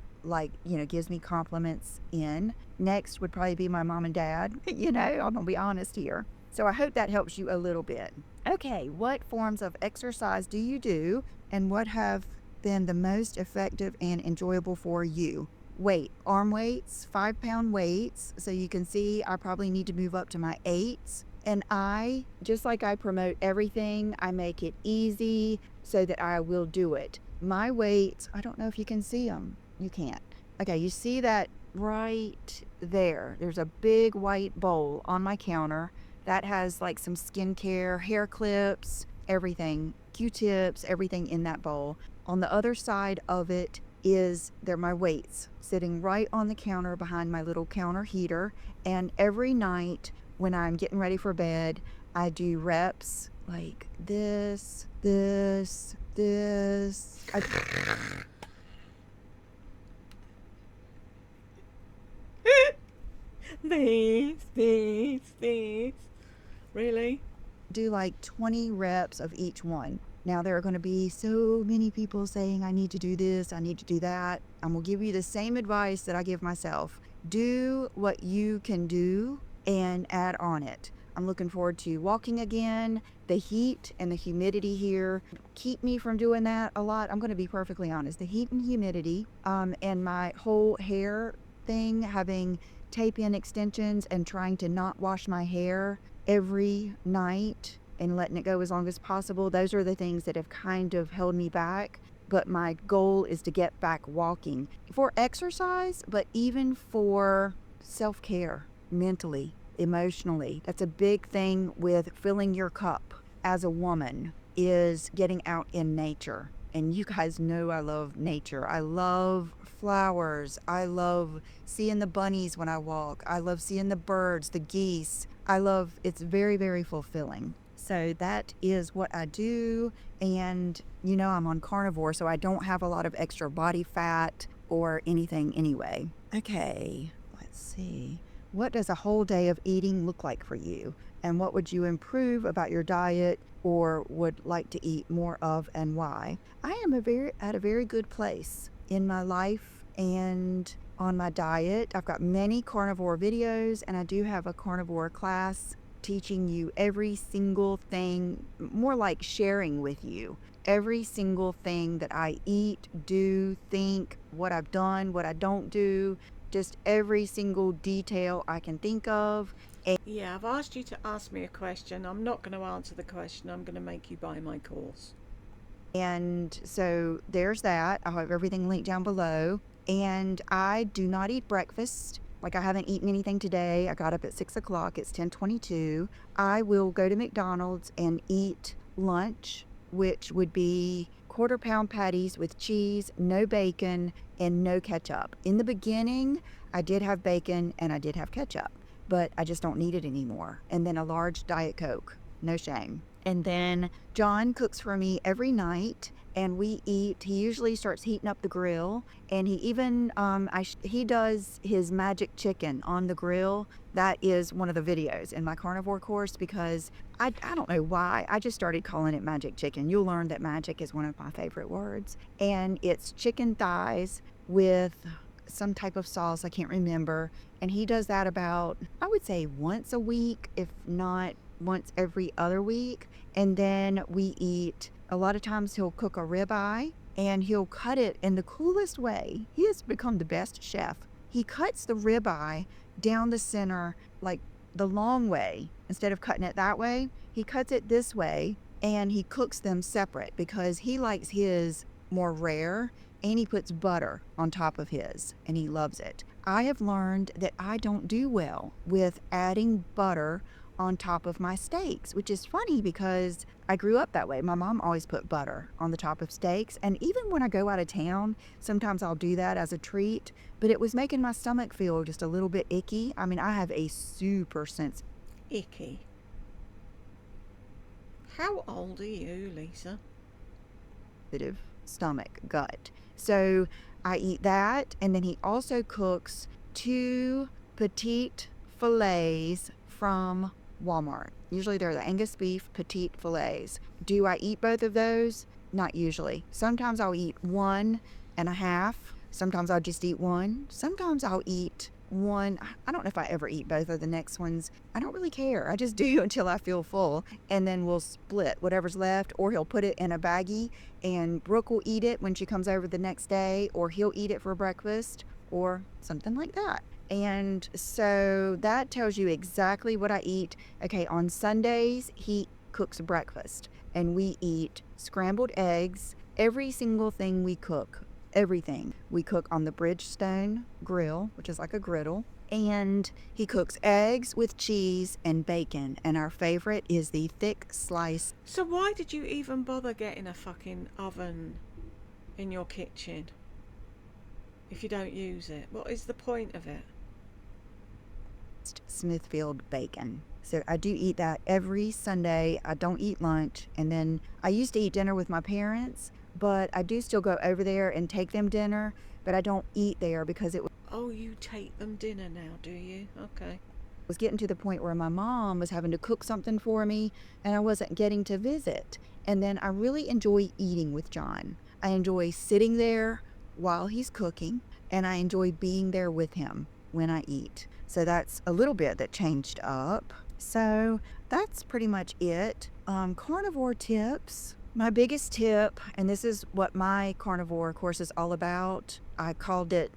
gives me compliments in. Next would probably be my mom and dad. I'm gonna be honest here. So I hope that helps you a little bit. Okay, what forms of exercise do you do, and what have been the most effective and enjoyable for you? Weight, arm weights, 5-pound weights. So you can see I probably need to move up to my 8s. And just like I promote everything, I make it easy so that I will do it. My weights, I don't know if you can see them. You can't. Okay, you see that right there. There's a big white bowl on my counter that has like some skincare, hair clips, everything, Q-tips, everything in that bowl. On the other side of it they're my weights sitting right on the counter behind my little counter heater. And every night when I'm getting ready for bed, I do reps like this. This. These. Really? Do like 20 reps of each one. Now, there are going to be so many people saying, I need to do this, I need to do that. I'm going to give you the same advice that I give myself. Do what you can do and add on it. I'm looking forward to walking again. The heat and the humidity here keep me from doing that a lot. I'm going to be perfectly honest. The heat and humidity, and my whole hair thing, having tape-in extensions and trying to not wash my hair every night and letting it go as long as possible. Those are the things that have kind of held me back. But my goal is to get back walking for exercise, but even for self-care, mentally, emotionally. That's a big thing with filling your cup as a woman, is getting out in nature. And you guys know I love nature. I love flowers. I love seeing the bunnies when I walk. I love seeing the birds, the geese. It's very, very fulfilling. So that is what I do. And, I'm on Carnivore, so I don't have a lot of extra body fat or anything anyway. Okay, let's see. What does a whole day of eating look like for you? And what would you improve about your diet or would like to eat more of, and why? I am at a very good place in my life and on my diet. I've got many carnivore videos, and I do have a carnivore class teaching you every single thing, more like sharing with you every single thing that I eat, do, think, what I've done, what I don't do, just every single detail I can think of. Yeah, I've asked you to ask me a question. I'm not going to answer the question. I'm going to make you buy my course. And so there's that. I'll have everything linked down below. And I do not eat breakfast. Like, I haven't eaten anything today. I got up at 6 o'clock. It's 10:22. I will go to McDonald's and eat lunch, which would be quarter-pound patties with cheese, no bacon, and no ketchup. In the beginning, I did have bacon and I did have ketchup, but I just don't need it anymore. And then a large Diet Coke. No shame. And then John cooks for me every night, and we eat. He usually starts heating up the grill, and he even he does his magic chicken on the grill. That is one of the videos in my carnivore course, because I don't know why, I just started calling it magic chicken. You'll learn that magic is one of my favorite words, and it's chicken thighs with some type of sauce, I can't remember, and he does that about, I would say, once a week, if not once every other week. And then we eat, a lot of times he'll cook a ribeye, and he'll cut it in the coolest way. He has become the best chef. He cuts the ribeye down the center, like the long way. Instead of cutting it that way, he cuts it this way, and he cooks them separate because he likes his more rare, and he puts butter on top of his, and he loves it. I have learned that I don't do well with adding butter on top of my steaks, which is funny because I grew up that way. My mom always put butter on the top of steaks, and even when I go out of town, sometimes I'll do that as a treat, but it was making my stomach feel just a little bit icky. I mean, I have a super sensitive Icky. How old are you, Lisa? stomach, gut. So I eat that, and then he also cooks 2 petite fillets from Walmart. Usually they're the Angus beef petite fillets. Do I eat both of those? Not usually. Sometimes I'll eat 1.5. Sometimes I'll just eat one. Sometimes I'll eat one. I don't know if I ever eat both of the next ones. I don't really care. I just do until I feel full, and then we'll split whatever's left, or he'll put it in a baggie, and Brooke will eat it when she comes over the next day, or he'll eat it for breakfast, or something like that. And so that tells you exactly what I eat. Okay, on Sundays, he cooks breakfast, and we eat scrambled eggs. Every single thing we cook, everything we cook on the Bridgestone grill, which is like a griddle. And he cooks eggs with cheese and bacon, and our favorite is the thick slice. So why did you even bother getting a fucking oven in your kitchen if you don't use it? What is the point of it? Smithfield bacon. So I do eat that every Sunday. I don't eat lunch, and then I used to eat dinner with my parents, but I do still go over there and take them dinner, but I don't eat there because it Oh, you take them dinner now, do you? Okay. was getting to the point where my mom was having to cook something for me, and I wasn't getting to visit. And then I really enjoy eating with John. I enjoy sitting there while he's cooking, and I enjoy being there with him when I eat. So that's a little bit that changed up. So that's pretty much it. Carnivore tips. My biggest tip, and this is what my carnivore course is all about, I called it,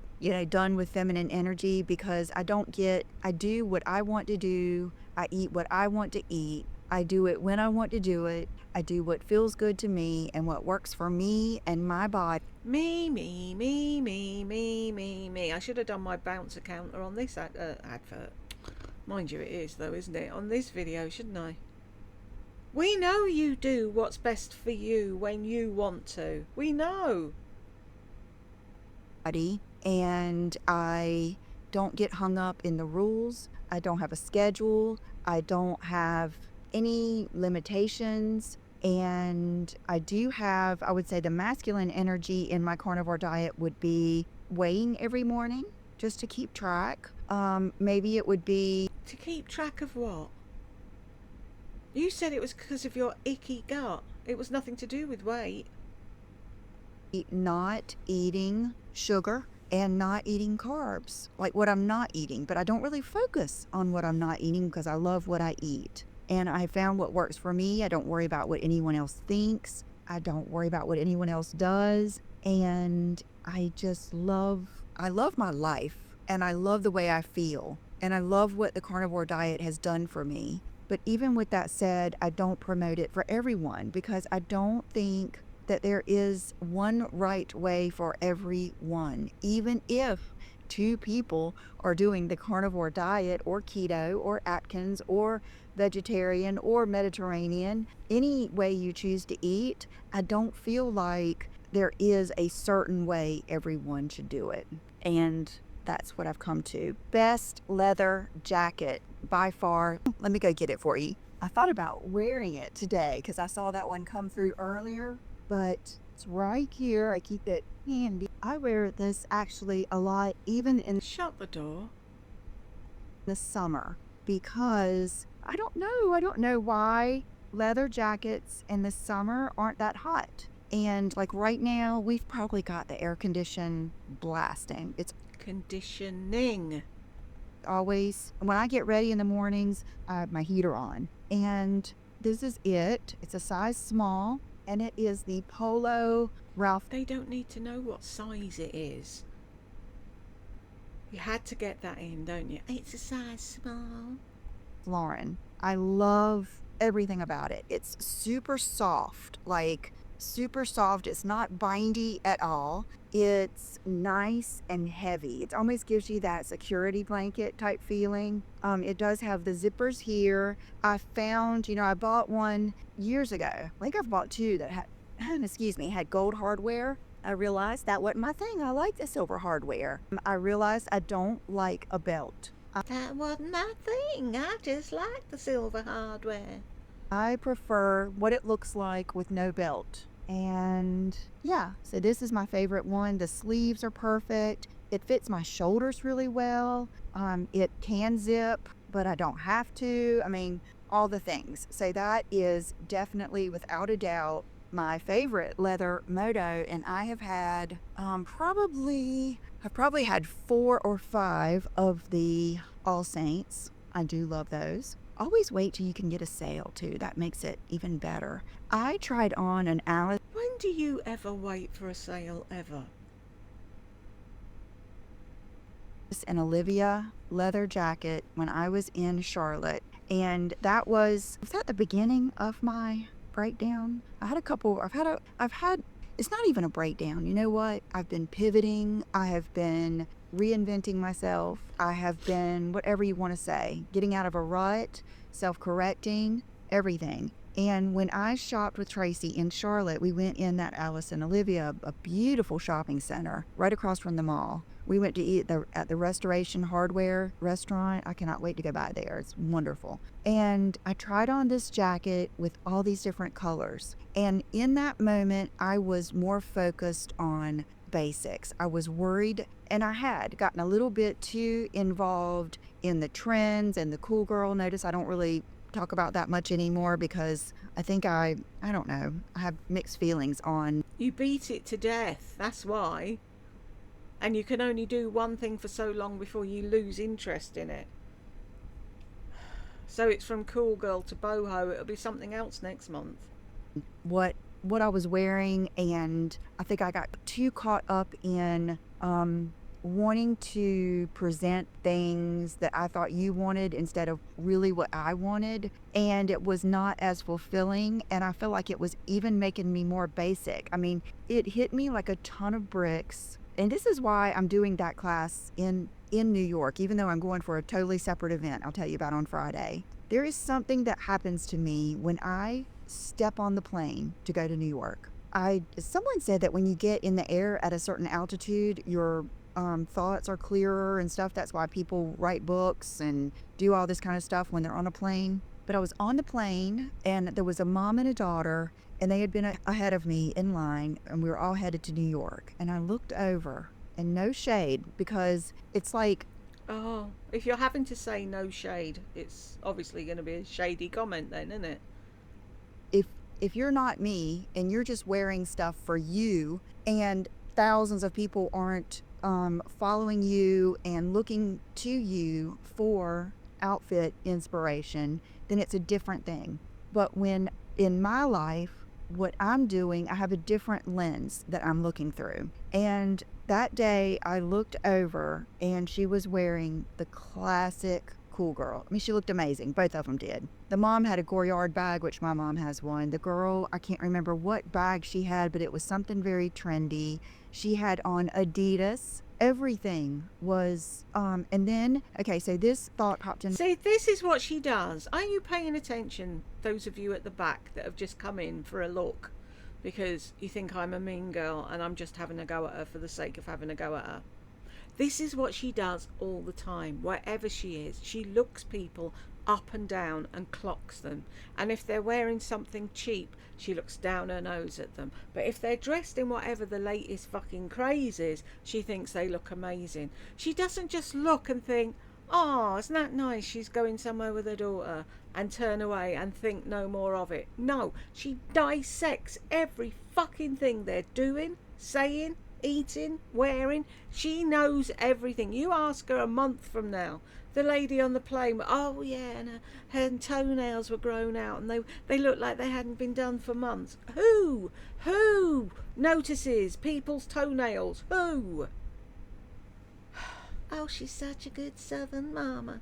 done with feminine energy, because I do what I want to do. I eat what I want to eat. I do it when I want to do it. I do what feels good to me and what works for me and my body. Me, me, me, me, me, me, me. I should have done my bouncer counter on this advert. Mind you, it is though, isn't it? On this video, shouldn't I? We know you do what's best for you when you want to. We know. And I don't get hung up in the rules. I don't have a schedule. I don't have any limitations. And I do have, I would say, the masculine energy in my carnivore diet would be weighing every morning just to keep track. Maybe it would be... To keep track of what? You said it was because of your icky gut. It was nothing to do with weight. Not eating sugar and not eating carbs, like what I'm not eating. But I don't really focus on what I'm not eating because I love what I eat. And I found what works for me. I don't worry about what anyone else thinks. I don't worry about what anyone else does. And I love my life, and I love the way I feel. And I love what the carnivore diet has done for me. But even with that said, I don't promote it for everyone, because I don't think that there is one right way for everyone. Even if 2 people are doing the carnivore diet or keto or Atkins or vegetarian or Mediterranean, any way you choose to eat, I don't feel like there is a certain way everyone should do it. And that's what I've come to. Best leather jacket by far. Let me go get it for you. I thought about wearing it today because I saw that one come through earlier, but It's right here. I keep it handy. I wear this actually a lot, even in Shut the door. the summer, because I don't know why leather jackets in the summer aren't that hot. And like right now, we've probably got the air condition blasting. It's Conditioning. always, when I get ready in the mornings, I have my heater on. And this is it. It's a size small, and it is the Polo Ralph They don't need to know what size it is. You had to get that in, don't you? It's a size small. Lauren. I love everything about it. It's super soft, like super soft. It's not bindy at all. It's nice and heavy. It almost gives you that security blanket type feeling. It does have the zippers here. I found, I bought one years ago. I think I've bought two that had, had gold hardware. I realized that wasn't my thing. I like the silver hardware. I realized I don't like a belt. That wasn't my thing. I just like the silver hardware. I prefer what it looks like with no belt. And yeah, so this is my favorite one. The sleeves are perfect. It fits my shoulders really well. It can zip, but I don't have to. I mean, all the things. So that is definitely, without a doubt, my favorite leather moto. And I have had I've probably had 4 or 5 of the All Saints. I do love those. Always wait till you can get a sale too. That makes it even better. I tried on an Alice When do you ever wait for a sale ever? and Olivia leather jacket when I was in Charlotte, and that was that the beginning of my breakdown. I've had it's not even a breakdown. You know what? I've been pivoting. I have been reinventing myself. I have been, whatever you want to say, getting out of a rut, self-correcting, everything. And when I shopped with Tracy in Charlotte, we went in that Alice and Olivia, a beautiful shopping center right across from the mall. We went to eat at the Restoration Hardware restaurant. I cannot wait to go by there. It's wonderful. And I tried on this jacket with all these different colors. And in that moment, I was more focused on basics. I was worried, and I had gotten a little bit too involved in the trends and the cool girl. Notice I don't really talk about that much anymore because I think I don't know, I have mixed feelings on. You beat it to death, that's why. And you can only do one thing for so long before you lose interest in it. So it's from cool girl to boho. It'll be something else next month. what I was wearing, and I think I got too caught up in wanting to present things that I thought you wanted instead of really what I wanted, and it was not as fulfilling, and I feel like it was even making me more basic. I mean, it hit me like a ton of bricks, and this is why I'm doing that class in New York, even though I'm going for a totally separate event I'll tell you about on Friday. There is something that happens to me when I step on the plane to go to New York. Someone said that when you get in the air at a certain altitude, your thoughts are clearer and stuff. That's why people write books and do all this kind of stuff when they're on a plane. But I was on the plane, and there was a mom and a daughter, and they had been ahead of me in line, and we were all headed to New York. And I looked over, and no shade, because it's like, Oh, if you're having to say no shade, it's obviously going to be a shady comment then, isn't it? if you're not me and you're just wearing stuff for you, and thousands of people aren't following you and looking to you for outfit inspiration, then it's a different thing. But when in my life, what I'm doing, I have a different lens that I'm looking through. And that day I looked over, and she was wearing the classic cool girl. I mean, she looked amazing. Both of them did. The mom had a Goyard bag, which my mom has one. The girl, I can't remember what bag she had, but it was something very trendy. She had on Adidas. Everything was, and then, okay, so this thought popped in. See, this is what she does. Are you paying attention, those of you at the back that have just come in for a look? Because you think I'm a mean girl and I'm just having a go at her for the sake of having a go at her. This is what she does all the time, wherever she is. She looks people up and down and clocks them. And if they're wearing something cheap, she looks down her nose at them. But if they're dressed in whatever the latest fucking craze is, she thinks they look amazing. She doesn't just look and think, oh, isn't that nice, she's going somewhere with her daughter, and turn away and think no more of it. No, she dissects every fucking thing they're doing, saying, eating, wearing. She knows everything. You ask her a month from now, the lady on the plane, oh yeah, and her toenails were grown out and they looked like they hadn't been done for months. Who notices people's toenails? Who? Oh, she's such a good southern mama.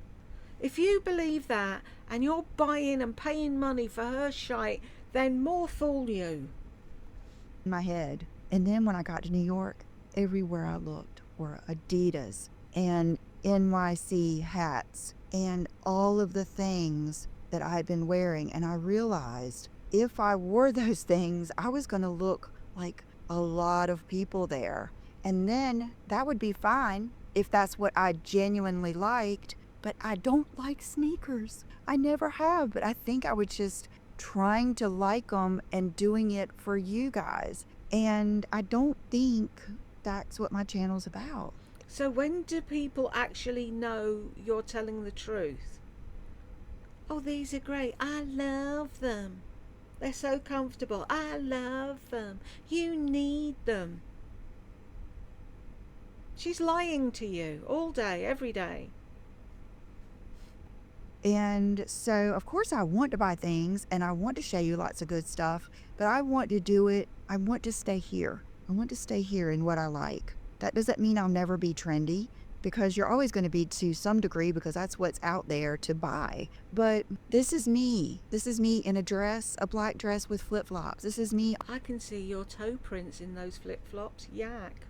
If you believe that and you're buying and paying money for her shite, then more fool you. In my head. And then when I got to New York, everywhere I looked were Adidas and NYC hats and all of the things that I had been wearing. And I realized if I wore those things, I was going to look like a lot of people there. And then that would be fine if that's what I genuinely liked. But I don't like sneakers. I never have. But I think I was just trying to like them and doing it for you guys. And I don't think that's what my channel's about. So when do people actually know you're telling the truth? Oh, these are great. I love them. They're so comfortable. I love them. You need them. She's lying to you all day, every day. And so, of course, I want to buy things and I want to show you lots of good stuff, but I want to do it. I want to stay here. I want to stay here in what I like. That doesn't mean I'll never be trendy, because you're always going to be to some degree, because that's what's out there to buy. But this is me. This is me in a dress, a black dress with flip-flops. This is me. I can see your toe prints in those flip-flops. Yak.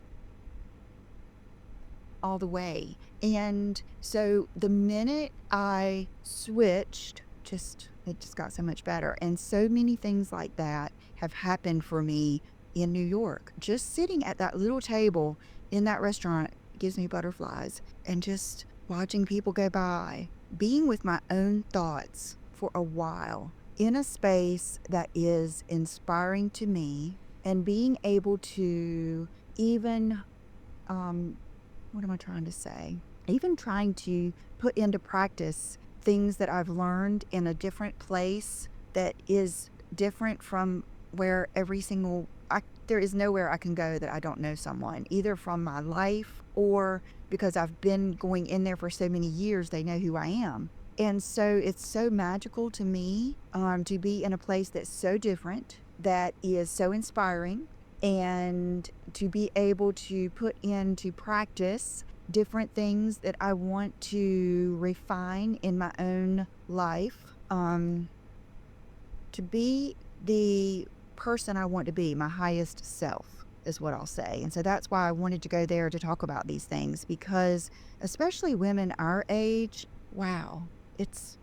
All the way. And so the minute I switched, it just got so much better. And so many things like that have happened for me in New York. Just sitting at that little table in that restaurant gives me butterflies, and just watching people go by, being with my own thoughts for a while in a space that is inspiring to me, and being able to even what am I trying to say? Even trying to put into practice things that I've learned in a different place that is different from where there is nowhere I can go that I don't know someone, either from my life or because I've been going in there for so many years, they know who I am. And so it's so magical to me to be in a place that's so different, that is so inspiring, and to be able to put into practice different things that I want to refine in my own life, to be the person I want to be, my highest self is what I'll say. And so that's why I wanted to go there to talk about these things, because especially women our age, wow, it's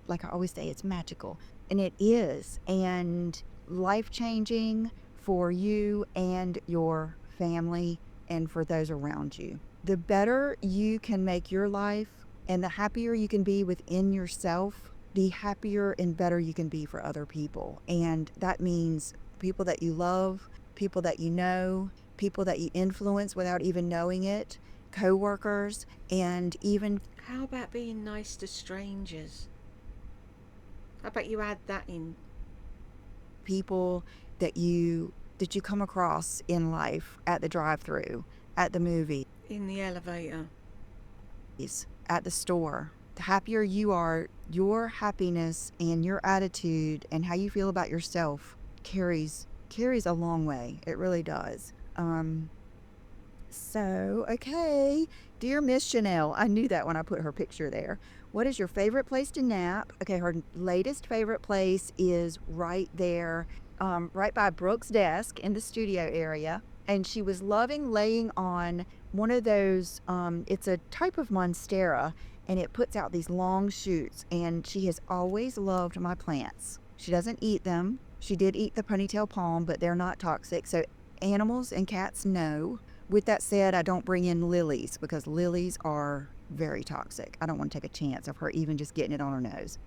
like I always say, it's magical, and it is, and life-changing for you and your family and for those around you. The better you can make your life and the happier you can be within yourself, the happier and better you can be for other people. And that means people that you love, people that you know, people that you influence without even knowing it, co-workers, and even... How about being nice to strangers? How about you add that in? People that you come across in life, at the drive-thru, at the movie, In the elevator, at the store. The happier you are, your happiness and your attitude and how you feel about yourself carries a long way. It really does. So, okay, dear Miss Chanel, I knew that when I put her picture there. What is your favorite place to nap? Okay, her latest favorite place is right there, right by Brooke's desk in the studio area. And she was loving laying on one of those, it's a type of monstera, and it puts out these long shoots. And she has always loved my plants. She doesn't eat them. She did eat the ponytail palm, but they're not toxic. So animals and cats, no. With that said, I don't bring in lilies, because lilies are very toxic. I don't want to take a chance of her even just getting it on her nose.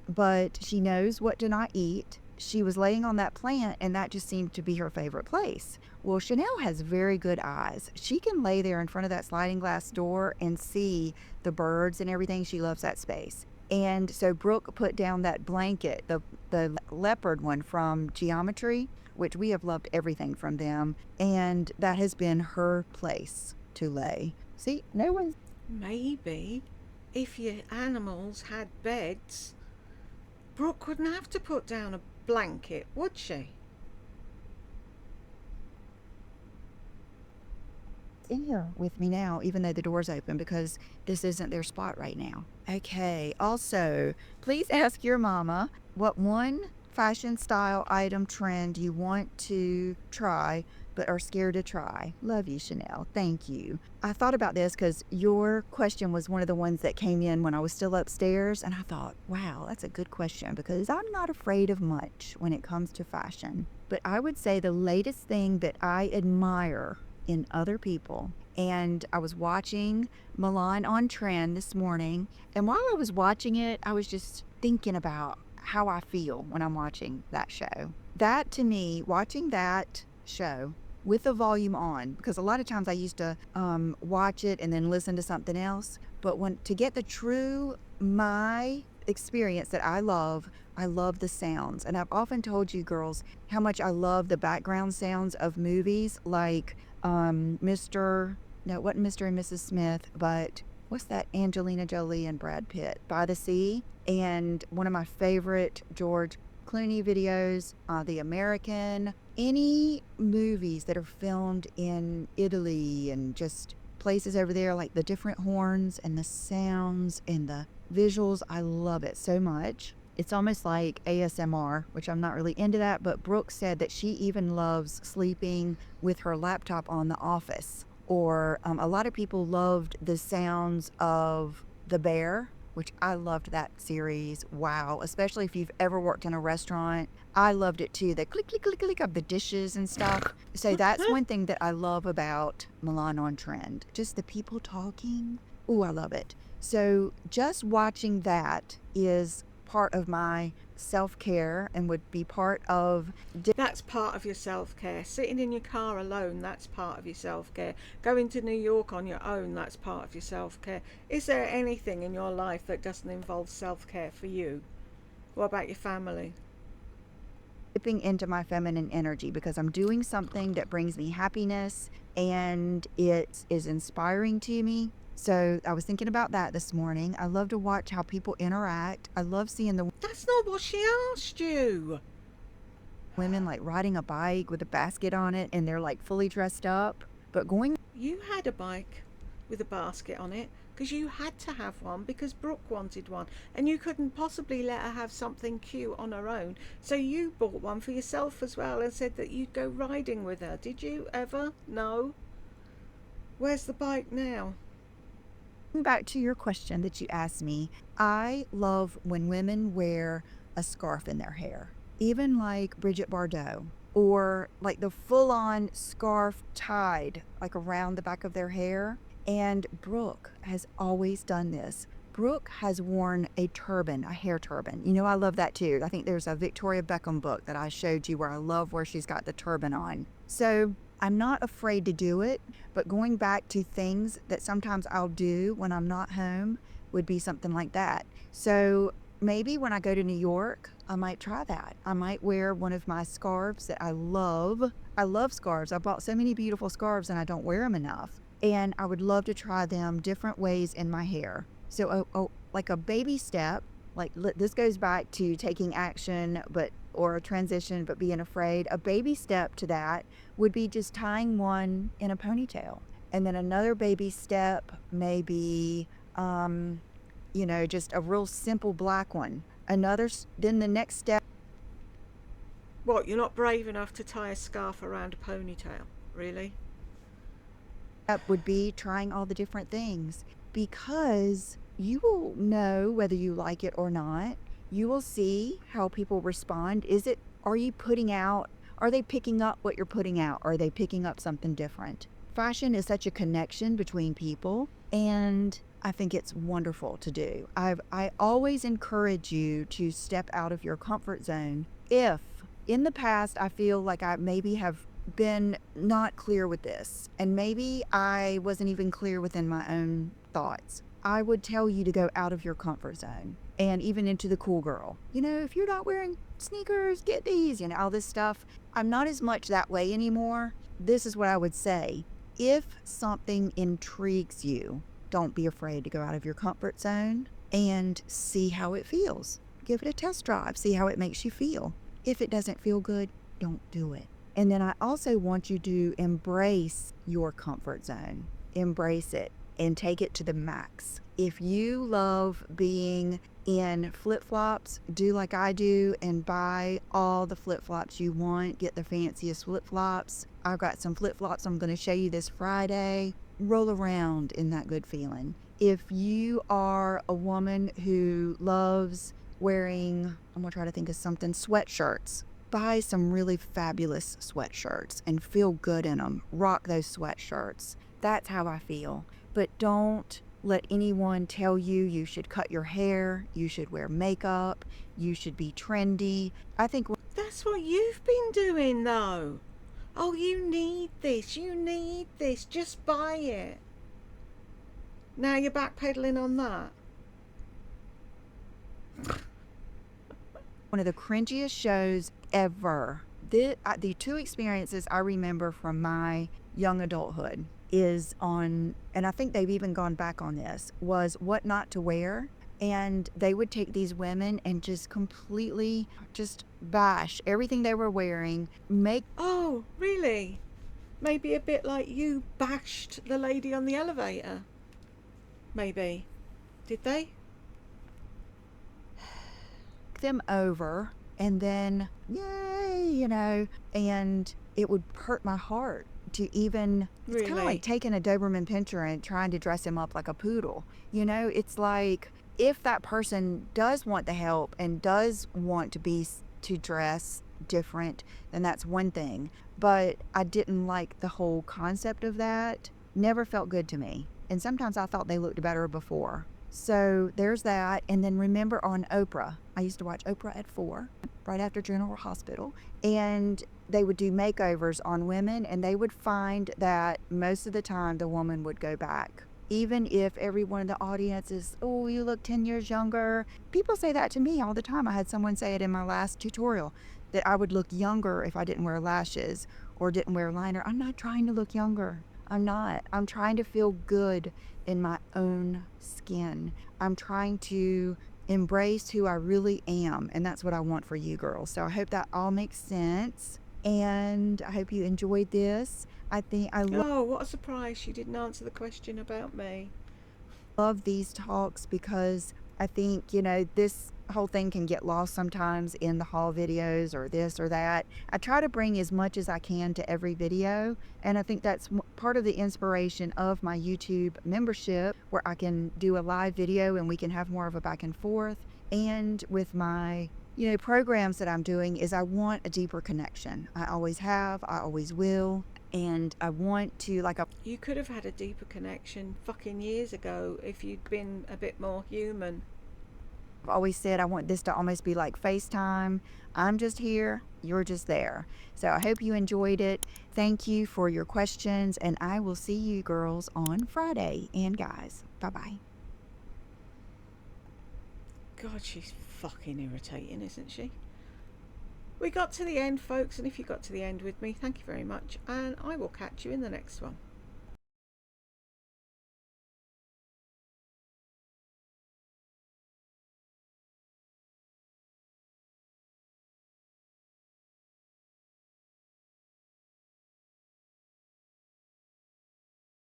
But she knows what to not eat. She was laying on that plant, and that just seemed to be her favorite place. Well, Chanel has very good eyes. She can lay there in front of that sliding glass door and see the birds and everything. She loves that space. And so Brooke put down that blanket, the leopard one from Geometry, which we have loved everything from them. And that has been her place to lay. See, no one's... Maybe if your animals had beds, Brooke wouldn't have to put down a blanket, would she? in here with me now, even though the door's open, because this isn't their spot right now. Okay, also, please ask your mama what one fashion style item trend you want to try but are scared to try. Love you, Chanel. Thank you. I thought about this because your question was one of the ones that came in when I was still upstairs, and I thought, wow, that's a good question because I'm not afraid of much when it comes to fashion. But I would say the latest thing that I admire in other people, and I was watching Milan on Trend this morning, and while I was watching it, I was just thinking about how I feel when I'm watching that show. That, to me, watching that show with the volume on, because a lot of times I used to watch it and then listen to something else, but to get the true my experience that I love the sounds. And I've often told you girls how much I love the background sounds of movies like Mr. No, it wasn't Mr. and Mrs. Smith, but what's that, Angelina Jolie and Brad Pitt, By the Sea, and one of my favorite George Clooney videos, The American, any movies that are filmed in Italy and just places over there, like the different horns and the sounds and the visuals. I love it so much. It's almost like ASMR, which I'm not really into that, but Brooke said that she even loves sleeping with her laptop on The Office. Or a lot of people loved the sounds of The Bear, which I loved that series. Wow. Especially if you've ever worked in a restaurant. I loved it too. The click, click, click, click of the dishes and stuff. So that's one thing that I love about Milan on Trend. Just the people talking. Ooh, I love it. So just watching that is part of my self-care and would be part of... That's part of your self-care. Sitting in your car alone, that's part of your self-care. Going to New York on your own, that's part of your self-care. Is there anything in your life that doesn't involve self-care for you? What about your family? Dipping into my feminine energy because I'm doing something that brings me happiness and it is inspiring to me. So I was thinking about that this morning. I love to watch how people interact. I love seeing the... That's not what she asked you. Women like riding a bike with a basket on it and they're like fully dressed up. But going... You had a bike with a basket on it because you had to have one because Brooke wanted one and you couldn't possibly let her have something cute on her own. So you bought one for yourself as well and said that you'd go riding with her. Did you ever? No. Where's the bike now? Back to your question that you asked me, I love when women wear a scarf in their hair, even like Bridget Bardot, or like the full-on scarf tied like around the back of their hair. And Brooke has always done this. Brooke has worn a turban, a hair turban. You know, I love that too. I think there's a Victoria Beckham book that I showed you where I love where she's got the turban on. So I'm not afraid to do it, but going back to things that sometimes I'll do when I'm not home would be something like that. So maybe when I go to New York, I might try that. I might wear one of my scarves that I love. I love scarves. I bought so many beautiful scarves and I don't wear them enough. And I would love to try them different ways in my hair. So like a baby step, like this goes back to taking action, or a transition, but being afraid. A baby step to that would be just tying one in a ponytail. And then another baby step may be, just a real simple black one. Then the next step. What, you're not brave enough to tie a scarf around a ponytail? Really? Would be trying all the different things, because you will know whether you like it or not. You will see how people respond. Are they picking up what you're putting out? Are they picking up something different? Fashion is such a connection between people, And I think it's wonderful to do. I always encourage you to step out of your comfort zone. If in the past I feel like I maybe have been not clear with this, and maybe I wasn't even clear within my own thoughts, I would tell you to go out of your comfort zone and even into the cool girl. You know, if you're not wearing sneakers, get these, you know, all this stuff. I'm not as much that way anymore. This is what I would say. If something intrigues you, don't be afraid to go out of your comfort zone and see how it feels. Give it a test drive, see how it makes you feel. If it doesn't feel good, don't do it. And then I also want you to embrace your comfort zone. Embrace it and take it to the max. If you love being in flip-flops, do like I do and buy all the flip-flops you want. Get the fanciest flip-flops. I've got some flip-flops I'm going to show you this Friday. Roll around in that good feeling. If you are a woman who loves wearing, I'm going to try to think of something, sweatshirts, buy some really fabulous sweatshirts and feel good in them. Rock those sweatshirts. That's how I feel. But don't let anyone tell you you should cut your hair, you should wear makeup, you should be trendy. I think That's what you've been doing, though. Oh, you need this, just buy it. Now you're backpedaling on that. one of the cringiest shows ever. The two experiences I remember from my young adulthood is on, and I think they've even gone back on this, was What Not to Wear. And they would take these women and just completely just bash everything they were wearing, Oh, really? Maybe a bit like you bashed the lady on the elevator. Maybe. Did they? them over, and then, yay, you know, and it would hurt my heart to even, it's kind of Really? like taking a Doberman Pinscher and trying to dress him up like a poodle. You know, it's like, if that person does want the help and does want to dress different, then that's one thing. But I didn't like the whole concept of that. Never felt good to me. And sometimes I thought they looked better before. So there's that. And then remember on Oprah, I used to watch Oprah at 4, right after General Hospital. And they would do makeovers on women, and they would find that most of the time the woman would go back. Even if everyone in the audience is, oh, you look 10 years younger. People say that to me all the time. I had someone say it in my last tutorial, that I would look younger if I didn't wear lashes or didn't wear liner. I'm not trying to look younger. I'm not. I'm trying to feel good in my own skin. I'm trying to embrace who I really am. And that's what I want for you girls. So I hope that all makes sense. And I hope you enjoyed this. Oh, what a surprise. She didn't answer the question about me. love these talks because I think, you know, this whole thing can get lost sometimes in the haul videos or this or that. I try to bring as much as I can to every video, and I think that's part of the inspiration of my YouTube membership, where I can do a live video and we can have more of a back and forth. And with my, you know, programs that I'm doing, is I want a deeper connection. I always have, I always will. And I want to, You could have had a deeper connection fucking years ago if you'd been a bit more human. I've always said, I want this to almost be like FaceTime. I'm just here, you're just there. So I hope you enjoyed it. Thank you for your questions, and I will see you girls on Friday. And guys, bye-bye. God, she's fucking irritating, isn't she? We got to the end, folks, and if you got to the end with me, thank you very much, and I will catch you in the next one.